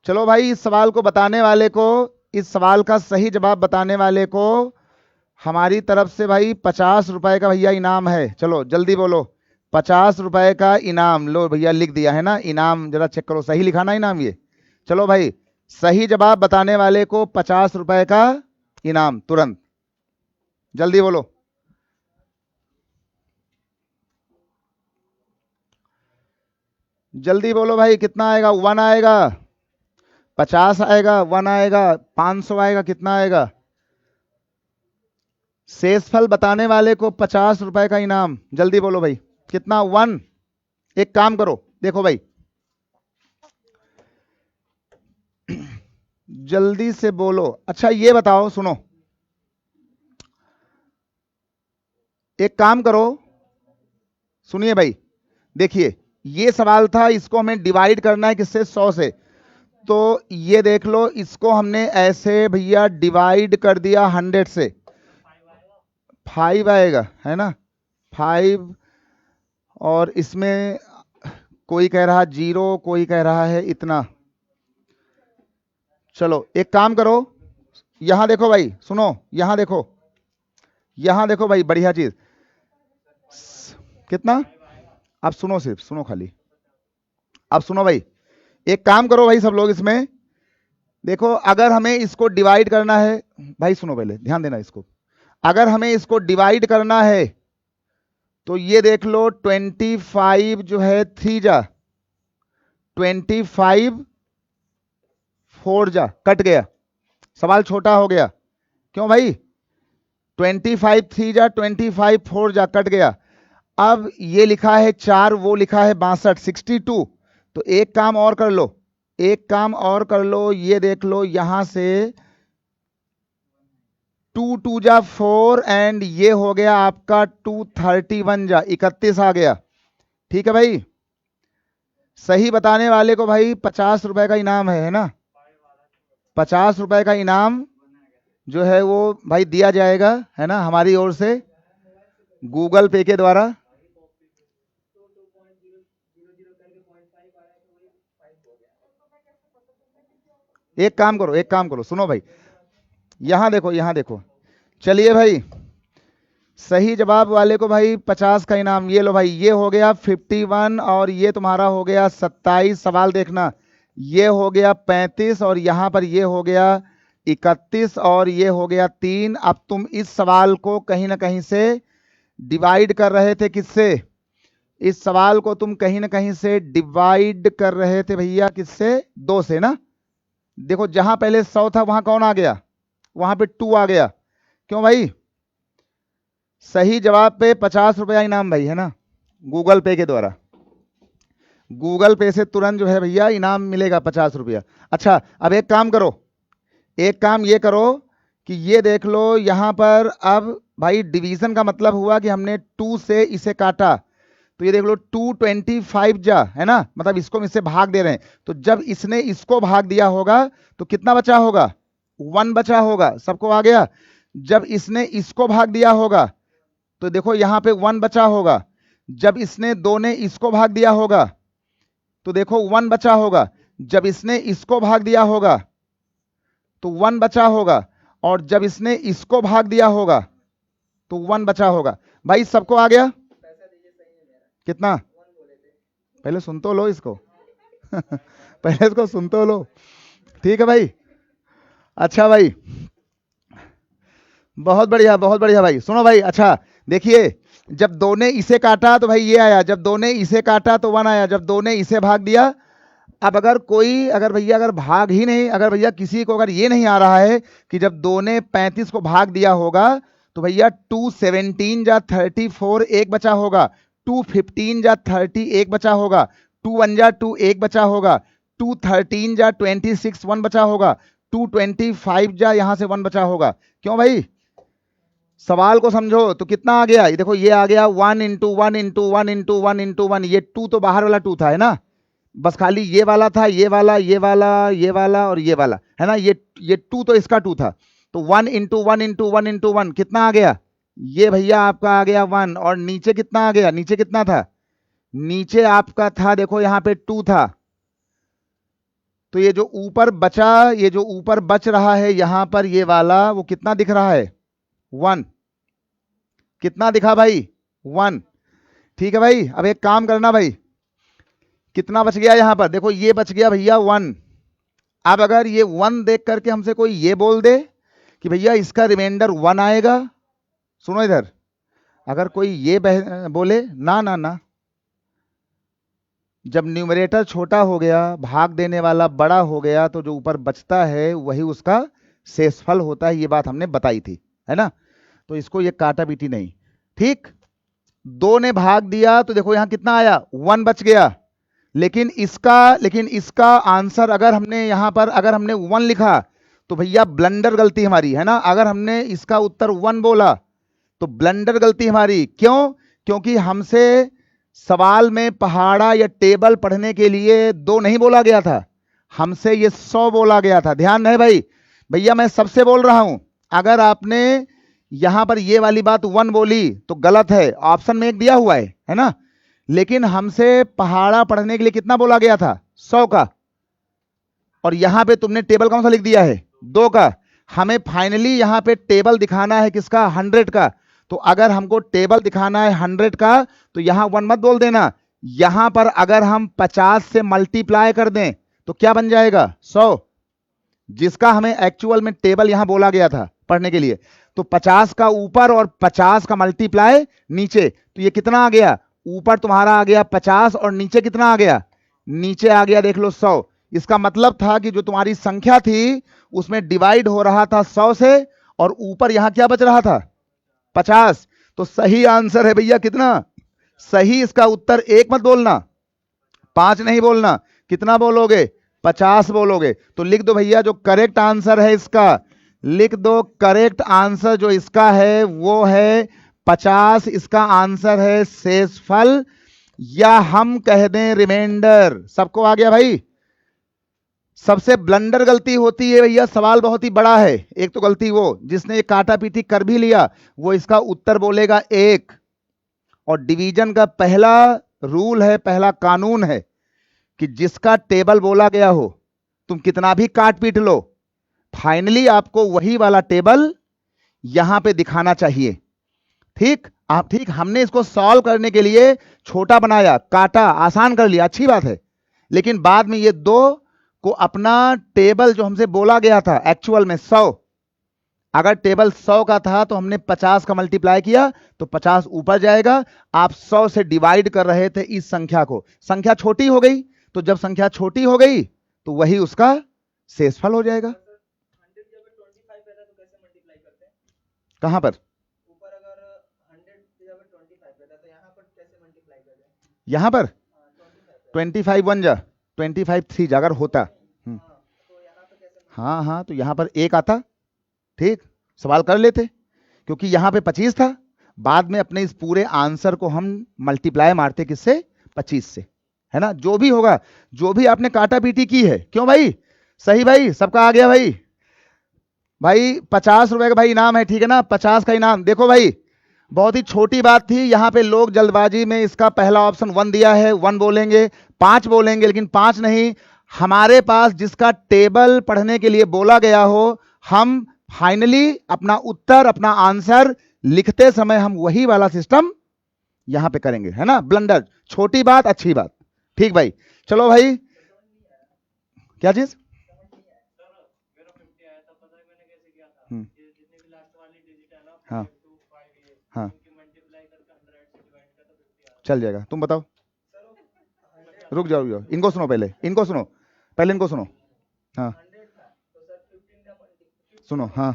चलो भाई इस सवाल को बताने वाले को इस सवाल का सही जवाब बताने वाले को हमारी तरफ से भाई 50 रुपए का भैया इनाम है। चलो जल्दी बोलो, 50 रुपए का इनाम। लो भैया लिख दिया है ना इनाम, जरा चेक करो सही लिखा ना इनाम ये। चलो भाई, सही जवाब बताने वाले को 50 रुपए का इनाम तुरंत, जल्दी बोलो। जल्दी बोलो भाई, कितना आएगा? 1 आएगा, 50 आएगा, 1 आएगा, 500 आएगा, कितना आएगा? शेषफल बताने वाले को 50 रुपए का इनाम, जल्दी बोलो भाई कितना? 1। एक काम करो, देखो भाई जल्दी से बोलो। अच्छा ये बताओ, सुनो, एक काम करो, सुनिए भाई, देखिए ये सवाल था, इसको हमें डिवाइड करना है किससे? 100 से। तो ये देख लो, इसको हमने ऐसे भैया डिवाइड कर दिया 100 से, 5 आएगा है ना, 5। और इसमें कोई कह रहा 0, कोई कह रहा है इतना। चलो एक काम करो, यहां देखो भाई, सुनो, यहां देखो, यहां देखो भाई, बढ़िया चीज। कितना? अब सुनो, सिर्फ सुनो खाली, अब सुनो भाई, एक काम करो भाई सब लोग, इसमें देखो, अगर हमें इसको डिवाइड करना है, भाई सुनो पहले ध्यान देना इसको, अगर हमें इसको डिवाइड करना है तो ये देख लो 25 जो है 3 जा, 25 4 जा, कट गया, सवाल छोटा हो गया। क्यों भाई? 25 3 जा, 25 4 जा, कट गया। अब ये लिखा है 4, वो लिखा है 62, 62। तो एक काम और कर लो, एक काम और कर लो, ये देख लो यहां से 2 2 जा 4, एंड ये हो गया आपका 231 जा, 31 आ गया। ठीक है भाई, सही बताने वाले को भाई 50 रुपए का इनाम है ना, 50 रुपए का इनाम जो है वो भाई दिया जाएगा है ना, हमारी ओर से गूगल पे के द्वारा। एक काम करो, एक काम करो, सुनो भाई, यहां देखो, यहां देखो, चलिए भाई, सही जवाब वाले को भाई 50 का इनाम। ये लो भाई, ये हो गया 51, और ये तुम्हारा हो गया 27। सवाल देखना, ये हो गया 35, और यहां पर ये हो गया 31, और ये हो गया 3। अब तुम इस सवाल को कहीं ना कहीं से डिवाइड कर रहे थे, किससे? इस सवाल को तुम कहीं ना कहीं से डिवाइड कर रहे थे भैया, किससे? 2 से ना। देखो जहां पहले 100 था वहां कौन आ गया? वहां पे 2 आ गया। क्यों भाई? सही जवाब पे 50 रुपया इनाम भाई, है ना, गूगल पे के द्वारा। गूगल पे से तुरंत जो है भैया इनाम मिलेगा 50 रुपया। अच्छा अब एक काम करो, एक काम ये करो कि ये देख लो यहां पर, अब भाई डिवीजन का मतलब हुआ कि हमने 2 से इसे काटा, तो ये देख लो 225 जा, है ना, मतलब इसको हम इससे भाग दे रहे हैं, तो जब इसने इसको भाग दिया होगा तो कितना बचा होगा? 1 बचा होगा। सबको आ गया? जब इसने इसको भाग दिया होगा तो देखो यहां पे 1 बचा होगा। जब इसने 2 ने इसको भाग दिया होगा तो देखो 1 बचा होगा। जब इसने इसको भाग दिया होगा तो 1 बचा होगा, और जब इसने इसको भाग दिया होगा तो 1 बचा होगा। भाई सबको आ गया? कितना? पहले सुन तो लो इसको पहले इसको सुन तो लो। ठीक है भाई, अच्छा भाई, बहुत बढ़िया, बहुत बढ़िया भाई। सुनो भाई, अच्छा देखिए, जब 2 ने इसे काटा तो भाई ये आया, जब 2 ने इसे काटा तो 1 आया, जब 2 ने इसे भाग दिया। अब अगर कोई, अगर भैया अगर भाग ही नहीं, अगर भैया किसी को अगर ये नहीं आ रहा है कि जब 2 ने 35 को भाग दिया होगा तो भैया 217 जा 34 एक बचा होगा, 215 जा 30 एक बचा होगा, 21 जा 2 एक बचा होगा, 213 जा 26 1 बचा होगा, 225 जा यहां से 1 बचा होगा। क्यों भाई? सवाल को समझो तो कितना आ गया, ये देखो, ये आ गया 1 इंटू 1 इंटू 1 इंटू 1 इंटू 1। ये 2 तो बाहर वाला 2 था, है ना, बस खाली ये वाला था, ये वाला, ये वाला, ये वाला और ये वाला, है ना, ये 2 तो इसका 2 था। तो 1 इंटू 1 इंटू 1 इंटू 1 कितना आ गया? ये भैया आपका आ गया 1। और नीचे कितना आ गया? नीचे कितना था? नीचे आपका था, देखो यहां पे 2 था, तो ये जो ऊपर बचा, ये जो ऊपर बच रहा है यहां पर ये वाला, वो कितना दिख रहा है? 1। कितना दिखा भाई? 1। ठीक है भाई, अब एक काम करना भाई, कितना बच गया यहां पर? देखो ये बच गया भैया 1। अब अगर ये 1 देख करके हमसे कोई ये बोल दे कि भैया इसका रिमाइंडर 1 आएगा, सुनो इधर, अगर कोई ये बोले ना ना ना, जब न्यूमरेटर छोटा हो गया, भाग देने वाला बड़ा हो गया, तो जो ऊपर बचता है वही उसका शेषफल होता है। ये बात हमने बताई थी, है ना? तो इसको ये काटा पीटी नहीं। ठीक, 2 ने भाग दिया तो देखो यहां कितना आया? 1 बच गया। लेकिन इसका आंसर अगर हमने यहां पर अगर हमने 1 लिखा तो भैया ब्लंडर गलती हमारी, है ना? अगर हमने इसका उत्तर 1 बोला तो ब्लंडर गलती हमारी। क्यों? क्योंकि हमसे सवाल में पहाड़ा या टेबल पढ़ने के लिए 2 नहीं बोला गया था, हमसे ये 100 बोला गया था। ध्यान रहे भाई, भैया मैं सबसे बोल रहा हूं, अगर आपने यहां पर ये वाली बात 1 बोली तो गलत है, ऑप्शन में 1 दिया हुआ है ना? लेकिन हमसे पहाड़ा पढ़ने के लिए कितना बोला गया था? 100 का। और यहां पे तुमने टेबल कौन सा लिख दिया है? 2 का। हमें फाइनली यहां पे टेबल दिखाना है किसका? 100 का। तो अगर हमको टेबल दिखाना है 100 का तो यहां 1 मत बोल देना। यहां पर अगर हम 50 से मल्टीप्लाई कर दें तो क्या बन जाएगा? 100, जिसका हमें एक्चुअल में टेबल यहां बोला गया था पढ़ने के लिए। तो 50 का ऊपर और 50 का मल्टीप्लाई नीचे, तो ये कितना आ गया? ऊपर तुम्हारा आ गया 50 और नीचे कितना आ गया? नीचे आ गया देख लो 100। इसका मतलब था कि जो तुम्हारी संख्या थी उसमें डिवाइड हो रहा था 100 से, और ऊपर यहां क्या बच रहा था? 50। तो सही आंसर है भैया कितना? सही इसका उत्तर 1 मत बोलना, 5 नहीं बोलना, कितना बोलोगे? 50 बोलोगे। तो लिख दो भैया जो करेक्ट आंसर है इसका, लिख दो करेक्ट आंसर जो इसका है वो है 50। इसका आंसर है शेषफल, या हम कह दें रिमाइंडर। सबको आ गया भाई? सबसे ब्लंडर गलती होती है भैया, सवाल बहुत ही बड़ा है, एक तो गलती वो जिसने ये काटा पीटी कर भी लिया वो इसका उत्तर बोलेगा 1। और डिवीजन का पहला रूल है, पहला कानून है कि जिसका टेबल बोला गया हो तुम कितना भी काट पीट लो, फाइनली आपको वही वाला टेबल यहां पे दिखाना चाहिए। ठीक, आप ठीक, हमने इसको सॉल्व करने के लिए छोटा बनाया, काटा, आसान कर लिया, अच्छी बात है। लेकिन बाद में ये 2 को अपना टेबल जो हमसे बोला गया था एक्चुअल में 100, अगर टेबल 100 का था तो हमने 50 का मल्टीप्लाई किया तो 50 ऊपर जाएगा। आप 100 से डिवाइड कर रहे थे इस संख्या को, संख्या छोटी हो गई, तो जब संख्या छोटी हो गई तो वही उसका शेषफल हो जाएगा। कहां पर? यहां पर 25 1 जा 25 3 जा अगर होता। हाँ हाँ, तो यहां पर 1 आता, ठीक, सवाल कर लेते, क्योंकि यहां पे 25 था। बाद में अपने इस पूरे आंसर को हम मल्टीप्लाई मारते किससे? 25 से, है ना? जो भी होगा, जो भी आपने काटा पीटी की है। क्यों भाई? सही भाई, सबका आ गया भाई? भाई 50 रुपए का भाई इनाम है, ठीक है ना? 50 का इनाम। देखो भाई, बहुत ही छोटी बात थी, यहां पे लोग जल्दबाजी में इसका पहला ऑप्शन 1 दिया है, 1 बोलेंगे, 5 बोलेंगे, लेकिन 5 नहीं, हमारे पास जिसका टेबल पढ़ने के लिए बोला गया हो, हम फाइनली अपना उत्तर, अपना आंसर लिखते समय हम वही वाला सिस्टम यहां पे करेंगे, है ना? ब्लंडर, छोटी बात, अच्छी बात। ठीक भाई, चलो भाई, क्या चीज? हाँ हाँ, चल जाएगा, तुम बताओ। रुक जाओ, इनको सुनो, पहले इनको सुनो, पहले इनको सुनो। हाँ सुनो, हाँ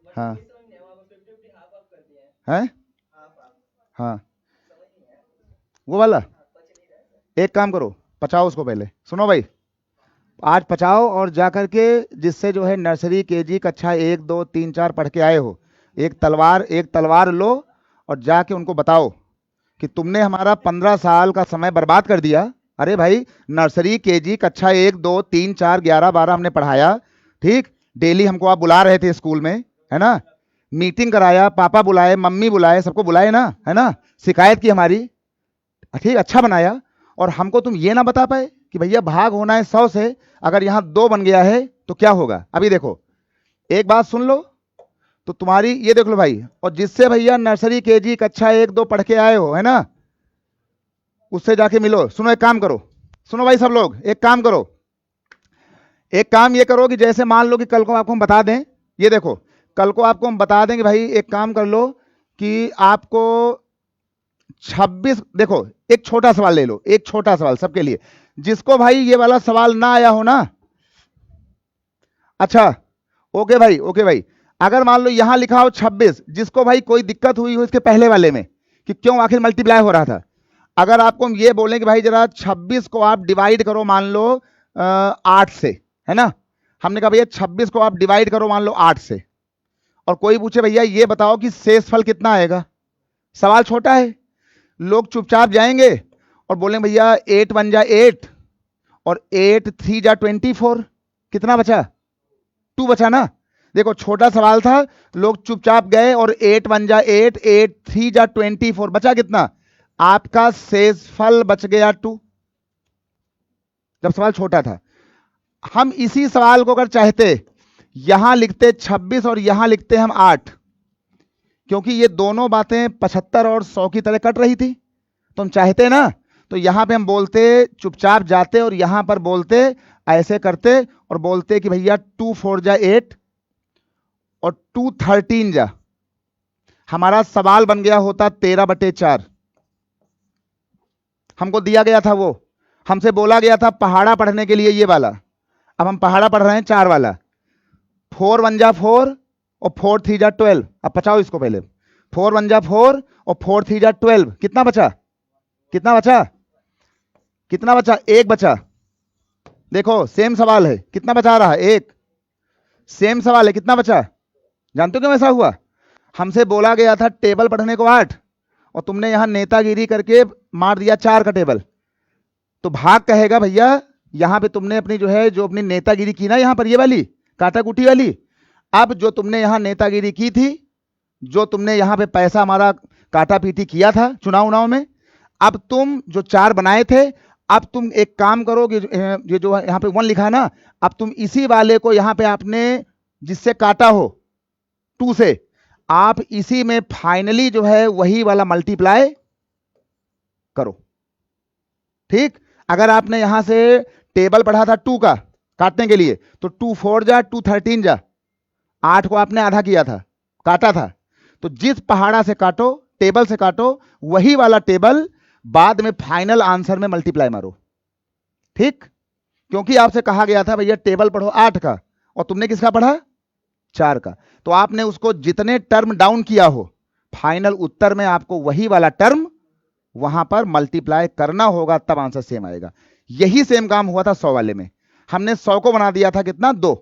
हाँ है, हाँ वो वाला। एक काम करो, पचाओ उसको पहले, सुनो भाई, आज पचाओ और जा करके जिससे जो है नर्सरी केजी कक्षा 1 2 3 4 पढ़ के आए हो, एक तलवार लो और जाके उनको बताओ कि तुमने हमारा 15 साल का समय बर्बाद कर दिया। अरे भाई, नर्सरी केजी कक्षा 1 2 3 4 11 12 हमने पढ़ाया, ठीक, डेली हमको आप बुला रहे थे स्कूल में, है ना? मीटिंग कराया, पापा बुलाए, मम्मी बुलाए, सबको बुलाए ना, है ना? शिकायत की हमारी, ठीक, अच्छा बनाया, और हमको तुम ये ना बता पाए कि भैया भाग होना है 100 से, अगर यहां 2 बन गया है तो क्या होगा। अभी देखो, एक बात सुन लो, तो तुम्हारी ये देख लो भाई, और जिससे भैया नर्सरी केजी कक्षा 1-2 पढ़ के आए हो, है ना, उससे जाके मिलो। सुनो, एक काम करो, सुनो भाई सब लोग, एक काम करो, एक काम ये करो कि जैसे मान लो कि कल को आपको हम बता दें, ये देखो, कल को आपको हम बता दें कि भाई एक काम कर लो कि आपको 26, देखो एक छोटा सवाल ले लो, एक छोटा सवाल सबके लिए, जिसको भाई ये वाला सवाल ना आया हो ना, अच्छा ओके भाई, ओके भाई, अगर मान लो यहां लिखा हो 26, जिसको भाई कोई दिक्कत हुई हो इसके पहले वाले में कि क्यों आखिर मल्टीप्लाई हो रहा था, अगर आपको हम ये बोलें कि भाई जरा 26 को आप डिवाइड करो मान लो 8 से, है ना, हमने कहा भैया 26 को आप डिवाइड करो मान लो 8 से, और कोई पूछे भैया ये बताओ कि शेषफल कितना आएगा, सवाल छोटा है, लोग चुपचाप जाएंगे और बोलेंगे भैया 8 1 जा 8 और 8 3 जा 24, कितना बचा, 2 बचा ना। देखो छोटा सवाल था, लोग चुपचाप गए और 8 1 जा 8, 8 3 जा 24, बचा कितना, आपका शेषफल बच गया 2, जब सवाल छोटा था। हम इसी सवाल को अगर चाहते यहां लिखते 26 और यहां लिखते हम 8, क्योंकि ये दोनों बातें 75 और 100 की तरह कट रही थी, तो हम चाहते ना, तो यहां पे हम बोलते, चुपचाप जाते और यहां पर बोलते, ऐसे करते और बोलते कि भैया 2 4 जा 8 और 2 13 जा, हमारा सवाल बन गया होता 13/4। हमको दिया गया था वो, हमसे बोला गया था पहाड़ा पढ़ने के लिए ये वाला, अब हम पहाड़ा पढ़ रहे हैं 4 वाला, 4 1 जा 4 और 4 3 जा 12। अब बचाओ इसको पहले, 4 1 जा 4 और 4 3 जा 12, कितना बचा, कितना बचा, कितना बचा, 1 बचा। देखो सेम सवाल है, कितना बचा रहा है, 1, सेम सवाल है, कितना बचा, जानते हो क्यों ऐसा हुआ, हमसे बोला गया था टेबल पढ़ने को 8 और तुमने यहां नेतागिरी करके मार दिया 4 का टेबल, तो भाग कहेगा भैया यहां पे तुमने अपनी जो है, जो अपनी नेतागिरी की ना यहां पर, ये वाली काटा कुटी वाली, अब जो तुमने यहां नेतागिरी की थी, जो तुमने यहां पे पैसा हमारा काटा पीटी किया था चुनाव उनाव में, अब तुम जो 4 बनाए थे, अब तुम एक काम करो कि ये जो यहां पे 1 लिखा है ना, अब तुम इसी वाले को यहां पे आपने जिससे काटा हो 2 से, आप इसी में फाइनली जो है वही वाला मल्टीप्लाई करो। ठीक, अगर आपने यहां से टेबल पढ़ा था 2 का काटने के लिए, तो 2 4 जा 2 13 जा, 8 को आपने आधा किया था, काटा था, तो जिस पहाड़ा से काटो, टेबल से काटो, वही वाला टेबल बाद में फाइनल आंसर में मल्टीप्लाई मारो। ठीक, क्योंकि आपसे कहा गया था भैया टेबल पढ़ो 8 का और तुमने किसका पढ़ा, 4 का, तो आपने उसको जितने टर्म डाउन किया हो, फाइनल उत्तर में आपको वही वाला टर्म वहां पर मल्टीप्लाई करना होगा, तब आंसर सेम आएगा। यही सेम काम हुआ था 100 वाले में, हमने 100 को बना दिया था कितना, 2,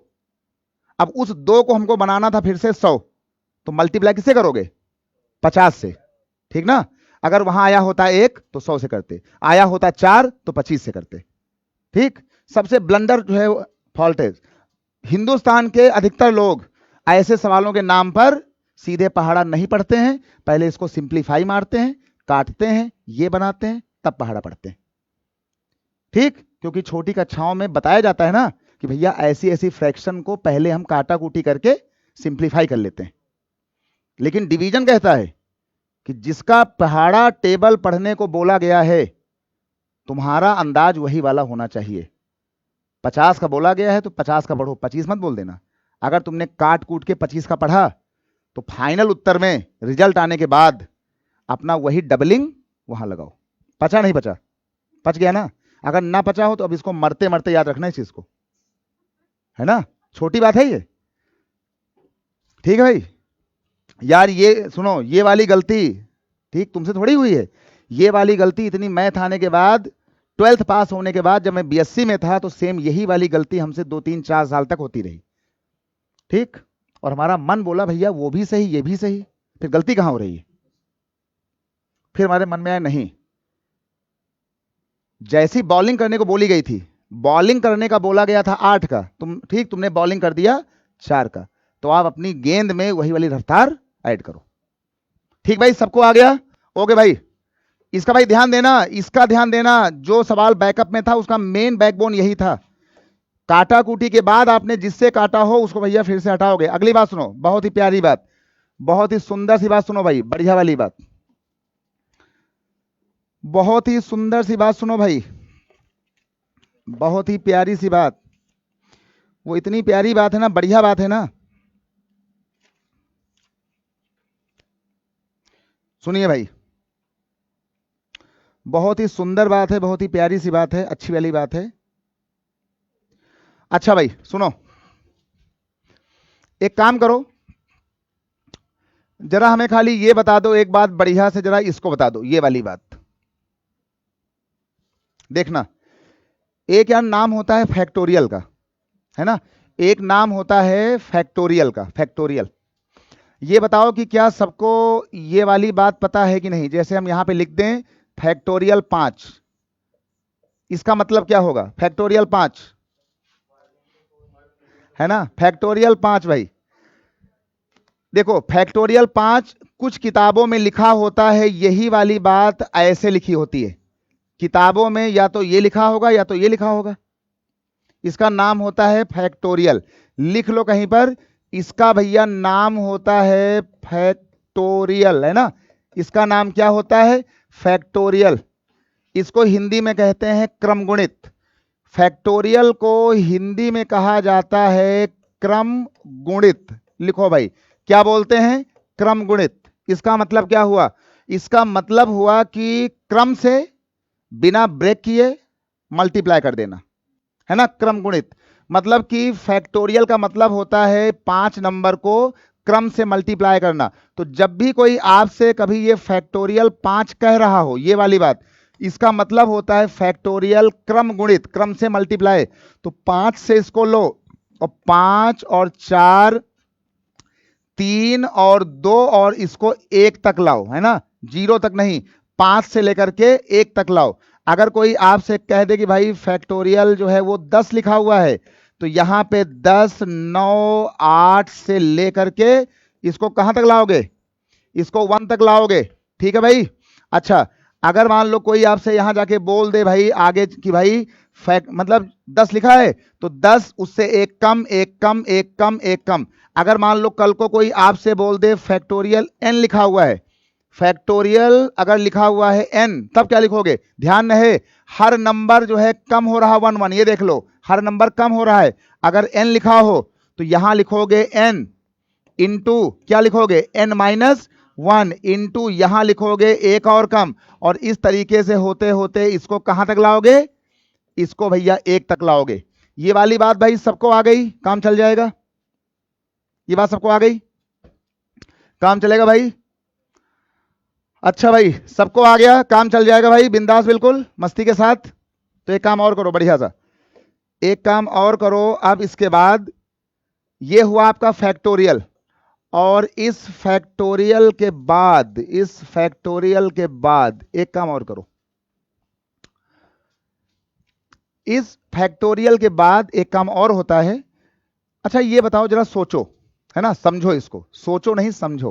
अब उस 2 को हमको बनाना था फिर से 100, तो मल्टीप्लाई किससे करोगे, 50 से, ठीक ना। अगर वहां आया होता 1 तो 100 से करते, आया होता 4 तो 25 से करते। ठीक, सबसे ब्लंडर जो है फॉल्ट है, हिंदुस्तान के अधिकतर लोग ऐसे सवालों के नाम पर सीधे पहाड़ा नहीं पढ़ते हैं, पहले इसको सिंप्लीफाई मारते हैं, काटते हैं, ये बनाते हैं, तब पहाड़ा पढ़ते हैं। ठीक, क्योंकि छोटी कक्षाओं में बताया जाता है ना कि भैया ऐसी ऐसी फ्रैक्शन को पहले हम काटा कूटी करके सिंप्लीफाई कर लेते हैं, लेकिन डिवीजन कहता है कि जिसका पहाड़ा टेबल पढ़ने को बोला गया है, तुम्हारा अंदाज वही वाला होना चाहिए। 50 का बोला गया है तो 50 का पढ़ो, 25 मत बोल देना। अगर तुमने काट कूट के 25 का पढ़ा तो फाइनल उत्तर में रिजल्ट आने के बाद अपना वही डबलिंग वहां लगाओ। पचा नहीं पचा, पच गया ना, अगर ना पचा हो तो अब इसको मरते मरते याद रखना इस चीज को, है ना, छोटी बात है ये। ठीक है भाई, यार ये सुनो, ये वाली गलती ठीक तुमसे थोड़ी हुई है, ये वाली गलती इतनी मैथ आने के बाद, 12th पास होने के बाद, जब मैं बीएससी में था तो सेम यही वाली गलती हमसे 2 3 4 साल तक होती रही। ठीक, और हमारा मन बोला भैया वो भी सही ये भी सही, फिर गलती कहां हो रही है, फिर हमारे मन में आया नहीं, जैसी बॉलिंग करने को बोली गई थी, बॉलिंग करने का बोला गया था 8 का, तुम ठीक तुमने बॉलिंग कर दिया 4 का, तो आप अपनी गेंद में वही वाली रफ्तार ऐड करो। ठीक भाई, सबको आ गया, ओके भाई, इसका भाई ध्यान देना, इसका ध्यान देना, जो सवाल बैकअप में था उसका मेन बैकबोन यही था। काटा कूटी के बाद आपने जिससे काटा हो उसको भैया फिर से हटाओगे। अगली बात सुनो, बहुत ही प्यारी बात, बहुत ही सुंदर सी बात सुनो भाई, बढ़िया वाली बात, बहुत ही सुंदर सी बात सुनो भाई, बहुत ही प्यारी सी बात। वो इतनी प्यारी बात है ना, बढ़िया बात है ना, सुनिए भाई, बहुत ही सुंदर बात है, बहुत ही प्यारी सी बात है, अच्छी वाली बात है। अच्छा भाई सुनो, एक काम करो, जरा हमें खाली ये बता दो एक बात, बढ़िया से जरा इसको बता दो, ये वाली बात देखना। एक यार नाम होता है फैक्टोरियल का, है ना, एक नाम होता है फैक्टोरियल का, फैक्टोरियल। ये बताओ कि क्या सबको ये वाली बात पता है कि नहीं? जैसे हम यहां पे लिख दें फैक्टोरियल 5, इसका मतलब क्या होगा? फैक्टोरियल 5 है ना, फैक्टोरियल 5 भाई। देखो फैक्टोरियल 5 कुछ किताबों में लिखा होता है, यही वाली बात ऐसे लिखी होती है किताबों में, या तो ये लिखा होगा या तो ये लिखा होगा, इसका नाम होता है फैक्टोरियल। लिख लो कहीं पर, इसका भैया नाम होता है फैक्टोरियल, है ना, इसका नाम क्या होता है? फैक्टोरियल। इसको हिंदी में कहते हैं क्रमगुणित। फैक्टोरियल को हिंदी में कहा जाता है क्रम गुणित। लिखो भाई, क्या बोलते हैं? क्रम गुणित। इसका मतलब क्या हुआ? इसका मतलब हुआ कि क्रम से बिना ब्रेक किए मल्टीप्लाई कर देना, है ना, क्रम गुणित। मतलब कि फैक्टोरियल का मतलब होता है 5 नंबर को क्रम से मल्टीप्लाई करना। तो जब भी कोई आपसे कभी ये फैक्टोरियल 5 कह रहा हो, ये वाली बात, इसका मतलब होता है फैक्टोरियल क्रम गुणित, क्रम से मल्टीप्लाई। तो 5 से इसको लो, और 5 और 4, 3 और 2, और इसको 1 तक लाओ, है ना, 0 तक नहीं, 5 से लेकर के 1 तक लाओ। अगर कोई आपसे कह दे कि भाई फैक्टोरियल जो है वो 10 लिखा हुआ है, तो यहां पे 10, 9, 8 से लेकर के इसको कहां तक लाओगे? इसको 1 तक लाओगे, ठीक है भाई। अच्छा, अगर मान लो कोई आपसे यहां जाके बोल दे भाई आगे कि भाई मतलब 10 लिखा है, तो 10 उससे एक कम, एक कम, एक कम, एक कम। अगर मान लो कल को कोई आपसे बोल दे फैक्टोरियल n लिखा हुआ है, फैक्टोरियल अगर लिखा हुआ है n, तब क्या लिखोगे? ध्यान रहे, हर नंबर जो है कम हो रहा 1 1, ये देख लो, हर नंबर कम हो रहा है। अगर n लिखा हो तो यहां लिखोगे n इंटू, क्या लिखोगे? n माइनस 1 इंटू, यहां लिखोगे एक और कम, और इस तरीके से होते होते इसको कहां तक लाओगे? इसको भैया 1 तक लाओगे। ये वाली बात भाई सबको आ गई, काम चल जाएगा। ये बात सबको आ गई, काम चलेगा भाई। अच्छा भाई, सबको आ गया, काम चल जाएगा भाई, बिंदास, बिल्कुल मस्ती के साथ। तो एक काम और करो, बढ़िया सा एक काम और करो। अब इसके बाद ये हुआ आपका फैक्टोरियल, और इस फैक्टोरियल के बाद, इस फैक्टोरियल के बाद एक काम और करो, इस फैक्टोरियल के बाद एक काम और होता है। अच्छा ये बताओ जरा, सोचो, है ना, समझो इसको, सोचो नहीं समझो,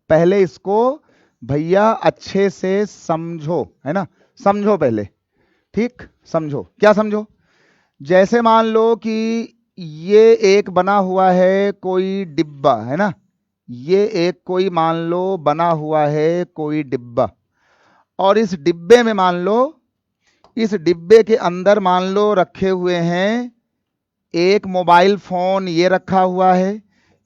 पहले इसको भैया अच्छे से समझो, है ना, समझो पहले, ठीक, समझो। क्या समझो? जैसे मान लो कि ये एक बना हुआ है कोई डिब्बा, है ना, ये एक कोई मान लो बना हुआ है कोई डिब्बा, और इस डिब्बे में मान लो, इस डिब्बे के अंदर मान लो रखे हुए हैं एक मोबाइल फोन, ये रखा हुआ है,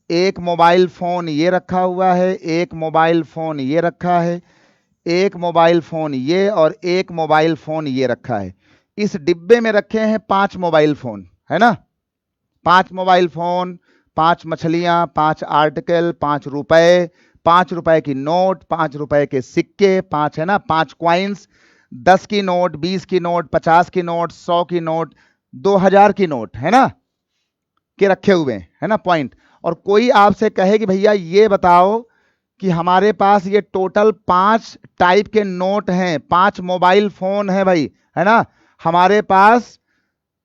एक मोबाइल फोन ये रखा हुआ है, एक मोबाइल फोन ये रखा है, एक मोबाइल फोन ये, और एक मोबाइल फोन ये रखा है। इस डिब्बे में रखे हैं 5 मोबाइल फोन, है ना, 5 मोबाइल फोन, 5 मछलियां, 5 आर्टिकल, 5 रुपए, 5 रुपए की नोट, 5 रुपए के सिक्के, 5, है ना, 5 क्वाइंस, 10 की नोट, 20 की नोट, 50 की नोट, 100 की नोट, 2000 की नोट, है ना, के रखे हुए हैं, है ना, पॉइंट। और कोई आपसे कहे कि भैया ये बताओ कि हमारे पास ये टोटल 5 टाइप के नोट हैं, 5 मोबाइल फोन है भाई, है ना, हमारे पास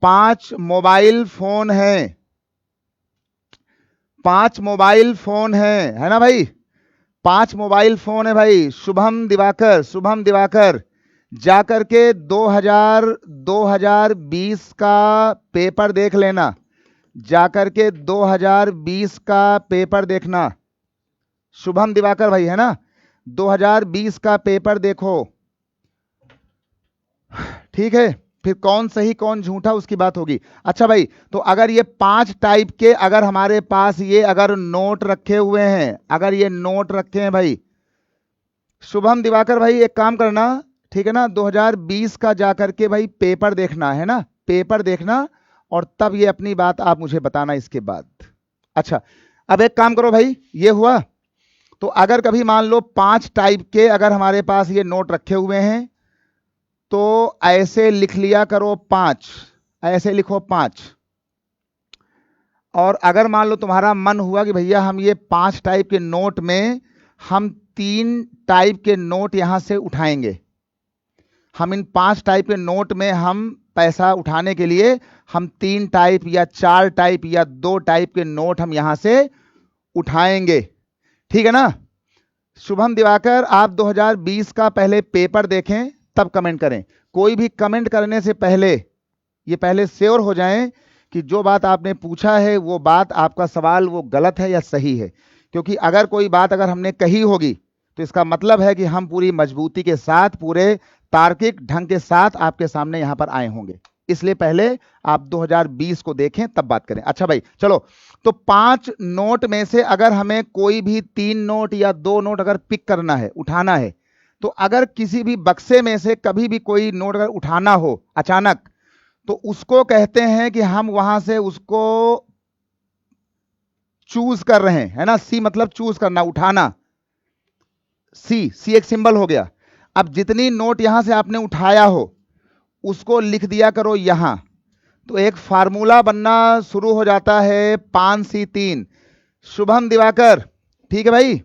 5 मोबाइल फोन हैं, 5 मोबाइल फोन है ना भाई, 5 मोबाइल फोन है भाई। शुभम दिवाकर जाकर के 2020 का पेपर देख लेना, जाकर के 2020 का पेपर देखना। शुभम दिवाकर भाई है ना, 2020 का पेपर देखो, ठीक है। फिर कौन सही कौन झूठा उसकी बात होगी। अच्छा भाई, तो अगर ये 5 टाइप के अगर हमारे पास ये अगर नोट रखे हुए हैं, अगर ये नोट रखे हैं भाई, शुभम दिवाकर भाई एक काम करना, ठीक है ना, 2020 का जाकर के भाई पेपर देखना है ना, पेपर देखना, और तब ये अपनी बात आप मुझे बताना इसके बाद। अच्छा, अब एक काम करो भाई, ये हुआ। तो अगर कभी मान लो 5 टाइप के अगर हमारे पास ये नोट रखे हुए हैं, तो ऐसे लिख लिया करो 5, ऐसे लिखो 5। और अगर मान लो तुम्हारा मन हुआ कि भैया हम ये 5 टाइप के नोट में हम 3 टाइप के नोट यहां से उठाएंगे, हम इन 5 टाइप के नोट में हम पैसा उठाने के लिए हम 3 टाइप या 4 टाइप या 2 टाइप के नोट हम यहां से उठाएंगे, ठीक है ना। शुभम दिवाकर आप 2020 का पहले पेपर देखें तब कमेंट करें। कोई भी कमेंट करने से पहले ये पहले श्योर हो जाएं कि जो बात आपने पूछा है वो बात, आपका सवाल वो गलत है या सही है। क्योंकि अगर कोई बात अगर हमने कही होगी तो इसका मतलब है कि हम पूरी मजबूती के साथ, पूरे तार्किक ढंग के साथ आपके सामने यहां पर आए होंगे। इसलिए पहले आप 2020 को देखें तब बात करें। अच्छा भाई चलो, तो 5 नोट में से अगर हमें कोई भी 3 नोट या 2 नोट अगर पिक करना है, उठाना है, तो अगर किसी भी बक्से में से कभी भी कोई नोट अगर उठाना हो अचानक, तो उसको कहते हैं कि हम वहां से उसको चूज कर रहे हैं, है ना। सी मतलब चूज करना, उठाना, सी एक सिंबल हो गया। अब जितनी नोट यहां से आपने उठाया हो उसको लिख दिया करो यहां, तो एक फार्मूला बनना शुरू हो जाता है 5C3। शुभम दिवाकर, ठीक है भाई।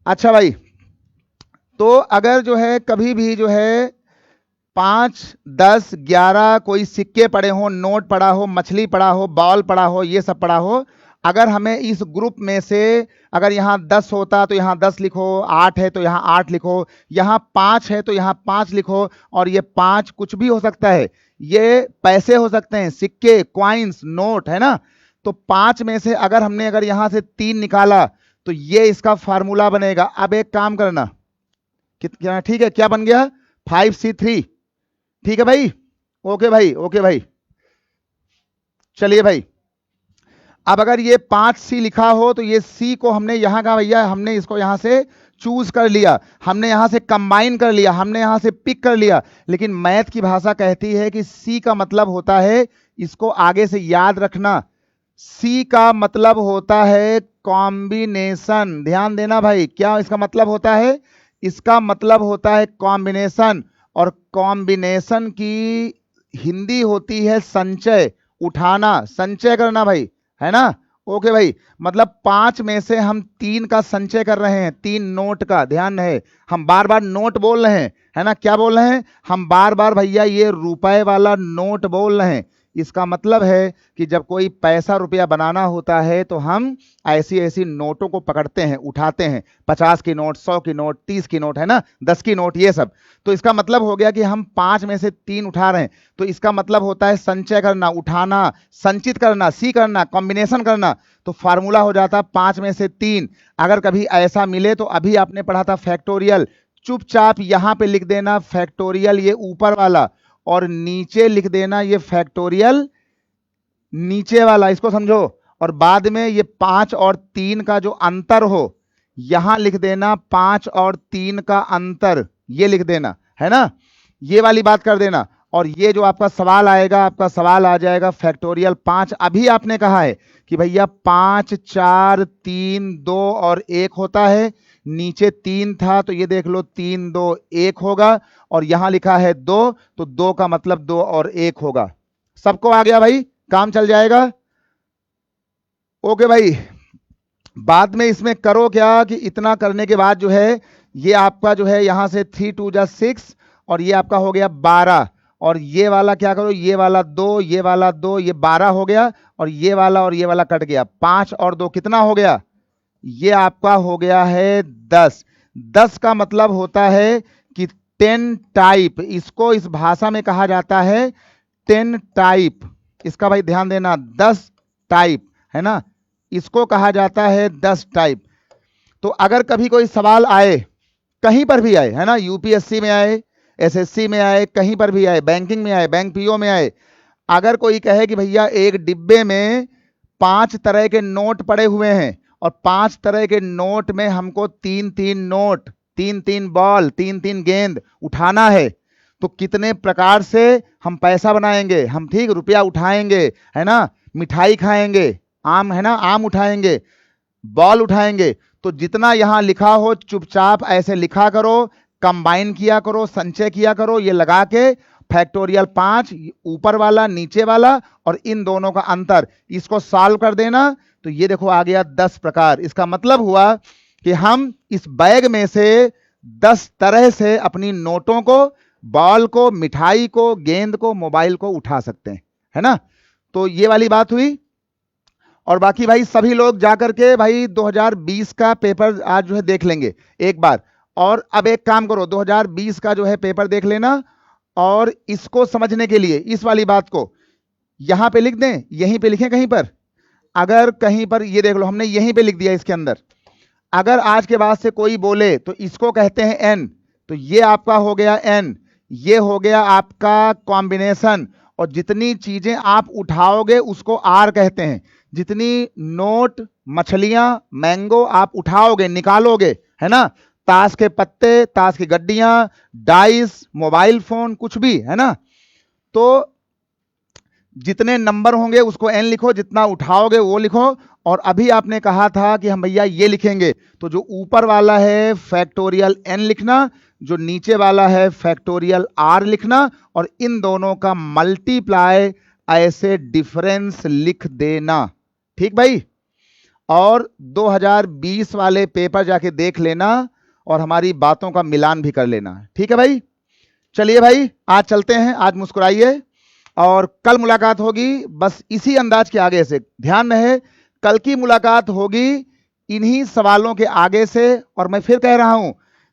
अच्छा भाई, तो अगर जो है कभी भी जो है 5, 10, 11 कोई सिक्के पड़े हो, नोट पड़ा हो, मछली पड़ा हो, बॉल पड़ा हो, ये सब पड़ा हो, अगर हमें इस ग्रुप में से अगर यहां 10 होता तो यहां 10 लिखो, 8 है तो यहां 8 लिखो, यहां 5 है तो यहां 5 लिखो, और ये 5 कुछ भी हो सकता है, ये पैसे हो सकते हैं, सिक्के, क्वाइंस, नोट, है ना। तो 5 में से अगर हमने अगर यहां से 3 निकाला तो ये इसका फार्मूला बनेगा। अब एक काम करना, कितना, ठीक है, क्या बन गया, 5C3, ठीक है भाई। ओके भाई, ओके भाई, चलिए भाई। अब अगर ये 5C लिखा हो तो ये C को हमने यहां का भैया, हमने इसको यहां से चूज कर लिया, हमने यहां से कंबाइन कर लिया, हमने यहां से पिक कर लिया। लेकिन मैथ की भाषा कहती है कि C का मतलब होता है, इसको आगे से याद रखना, C का मतलब होता है कॉम्बिनेशन। ध्यान देना भाई, क्या इसका मतलब होता है, इसका मतलब होता है कॉम्बिनेशन। और कॉम्बिनेशन की हिंदी होती है संचय, उठाना, संचय करना भाई, है ना। ओके भाई, मतलब 5 में से हम 3 का संचय कर रहे हैं, 3 नोट का। ध्यान है, हम बार बार नोट बोल रहे हैं, है ना, क्या बोल रहे हैं हम बार बार भैया, ये रुपए वाला नोट बोल रहे हैं। इसका मतलब है कि जब कोई पैसा रुपया बनाना होता है तो हम ऐसी ऐसी नोटों को पकड़ते हैं, उठाते हैं, 50 की नोट, 100 की नोट, 30 की नोट, है ना, 10 की नोट, ये सब। तो इसका मतलब हो गया कि हम 5 में से 3 उठा रहे हैं, तो इसका मतलब होता है संचय करना, उठाना, संचित करना, सी करना, कॉम्बिनेशन करना। तो फार्मूला हो जाता 5 में से 3। अगर कभी ऐसा मिले तो अभी आपने पढ़ा था फैक्टोरियल, चुपचाप यहां पे लिख देना फैक्टोरियल, ये ऊपर वाला, और नीचे लिख देना ये फैक्टोरियल नीचे वाला, इसको समझो। और बाद में ये 5 और 3 का जो अंतर हो यहां लिख देना, 5 और 3 का अंतर, ये लिख देना, है ना, ये वाली बात कर देना। और ये जो आपका सवाल आएगा, आपका सवाल आ जाएगा फैक्टोरियल 5। अभी आपने कहा है कि भैया 5, 4, 3, 2 और 1 होता है, नीचे 3 था तो ये देख लो 3, 2, 1 होगा, और यहां लिखा है 2, तो 2 का मतलब 2 और 1 होगा। सबको आ गया भाई, काम चल जाएगा। ओके भाई, बाद में इसमें करो क्या कि इतना करने के बाद जो है ये आपका जो है यहां से 3 2 जा 6, और ये आपका हो गया 12, और ये वाला क्या करो, ये वाला 2, ये वाला 2, ये 12 हो गया, और ये वाला कट गया, 5 और 2 कितना हो गया, ये आपका हो गया है 10। 10 का मतलब होता है कि 10 टाइप, इसको इस भाषा में कहा जाता है 10 टाइप। इसका भाई ध्यान देना, 10 टाइप है ना, इसको कहा जाता है 10 टाइप। तो अगर कभी कोई सवाल आए, कहीं पर भी आए, है ना, यूपीएससी में आए, एसएससी में आए, कहीं पर भी आए, बैंकिंग में आए, बैंक पीओ में आए, अगर कोई कहे कि भैया एक डिब्बे में 5 तरह के नोट पड़े हुए हैं और 5 तरह के नोट में हमको 3-3 नोट, 3-3 बॉल, 3-3 गेंद उठाना है, तो कितने प्रकार से हम पैसा बनाएंगे, हम ठीक रुपया उठाएंगे, है ना, मिठाई खाएंगे, आम, है ना, आम उठाएंगे, बॉल उठाएंगे। तो जितना यहां लिखा हो चुपचाप ऐसे लिखा करो, कंबाइन किया करो, संचय किया करो, ये लगा के फैक्टोरियल 5, ऊपर वाला नीचे वाला और इन दोनों का अंतर, इसको सॉल्व कर देना। तो ये देखो आ गया 10 प्रकार। इसका मतलब हुआ कि हम इस बैग में से 10 तरह से अपनी नोटों को, बॉल को, मिठाई को, गेंद को, मोबाइल को उठा सकते हैं, है ना। तो ये वाली बात हुई। और बाकी भाई सभी लोग जाकर के भाई 2020 का पेपर आज जो है देख लेंगे एक बार। और अब एक काम करो, 2020 का जो है पेपर देख लेना, और इसको समझने के लिए इस वाली बात को यहां पे लिख दें, यहीं पे लिखें कहीं पर। अगर कहीं पर, ये देख लो हमने यहीं पे लिख दिया इसके अंदर। अगर आज के बाद से कोई बोले तो इसको कहते हैं एन, तो ये आपका हो गया एन, ये हो गया आपका कॉम्बिनेशन। और जितनी चीजें आप उठाओगे उसको आर कहते हैं। जितनी नोट, मछलियां, मैंगो आप उठाओगे, निकालोगे, है ना, ताश के पत्ते, ताश की गड्डियां, डाइस, मोबाइल फोन, कुछ भी, है ना, तो जितने नंबर होंगे उसको एन लिखो, जितना उठाओगे वो लिखो। और अभी आपने कहा था कि हम भैया ये लिखेंगे, तो जो ऊपर वाला है फैक्टोरियल एन लिखना, जो नीचे वाला है फैक्टोरियल आर लिखना, और इन दोनों का मल्टीप्लाई ऐसे डिफरेंस लिख देना। ठीक भाई। और 2020 वाले पेपर जाके देख लेना और हमारी बातों का मिलान भी कर लेना। ठीक है भाई, चलिए भाई आज चलते हैं, आज मुस्कुराइए। और कल मुलाकात होगी बस इसी अंदाज के आगे से, ध्यान रहे कल की मुलाकात होगी इन्हीं सवालों के आगे से। और मैं फिर कह रहा हूं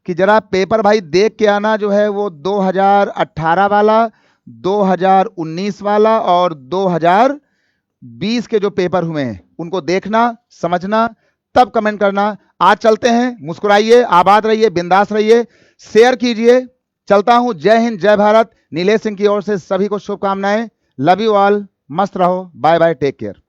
कि जरा पेपर भाई देख के आना, जो है वो 2018 वाला, 2019 वाला और 2020 के जो पेपर हुए हैं उनको देखना, समझना, तब कमेंट करना। आज चलते हैं, मुस्कुराइए, आबाद रहिए, बिंदास रहिए, शेयर कीजिए। चलता हूं, जय हिंद, जय भारत। नीलेश सिंह की ओर से सभी को शुभकामनाएं। लव यू ऑल, मस्त रहो, बाय बाय, टेक केयर।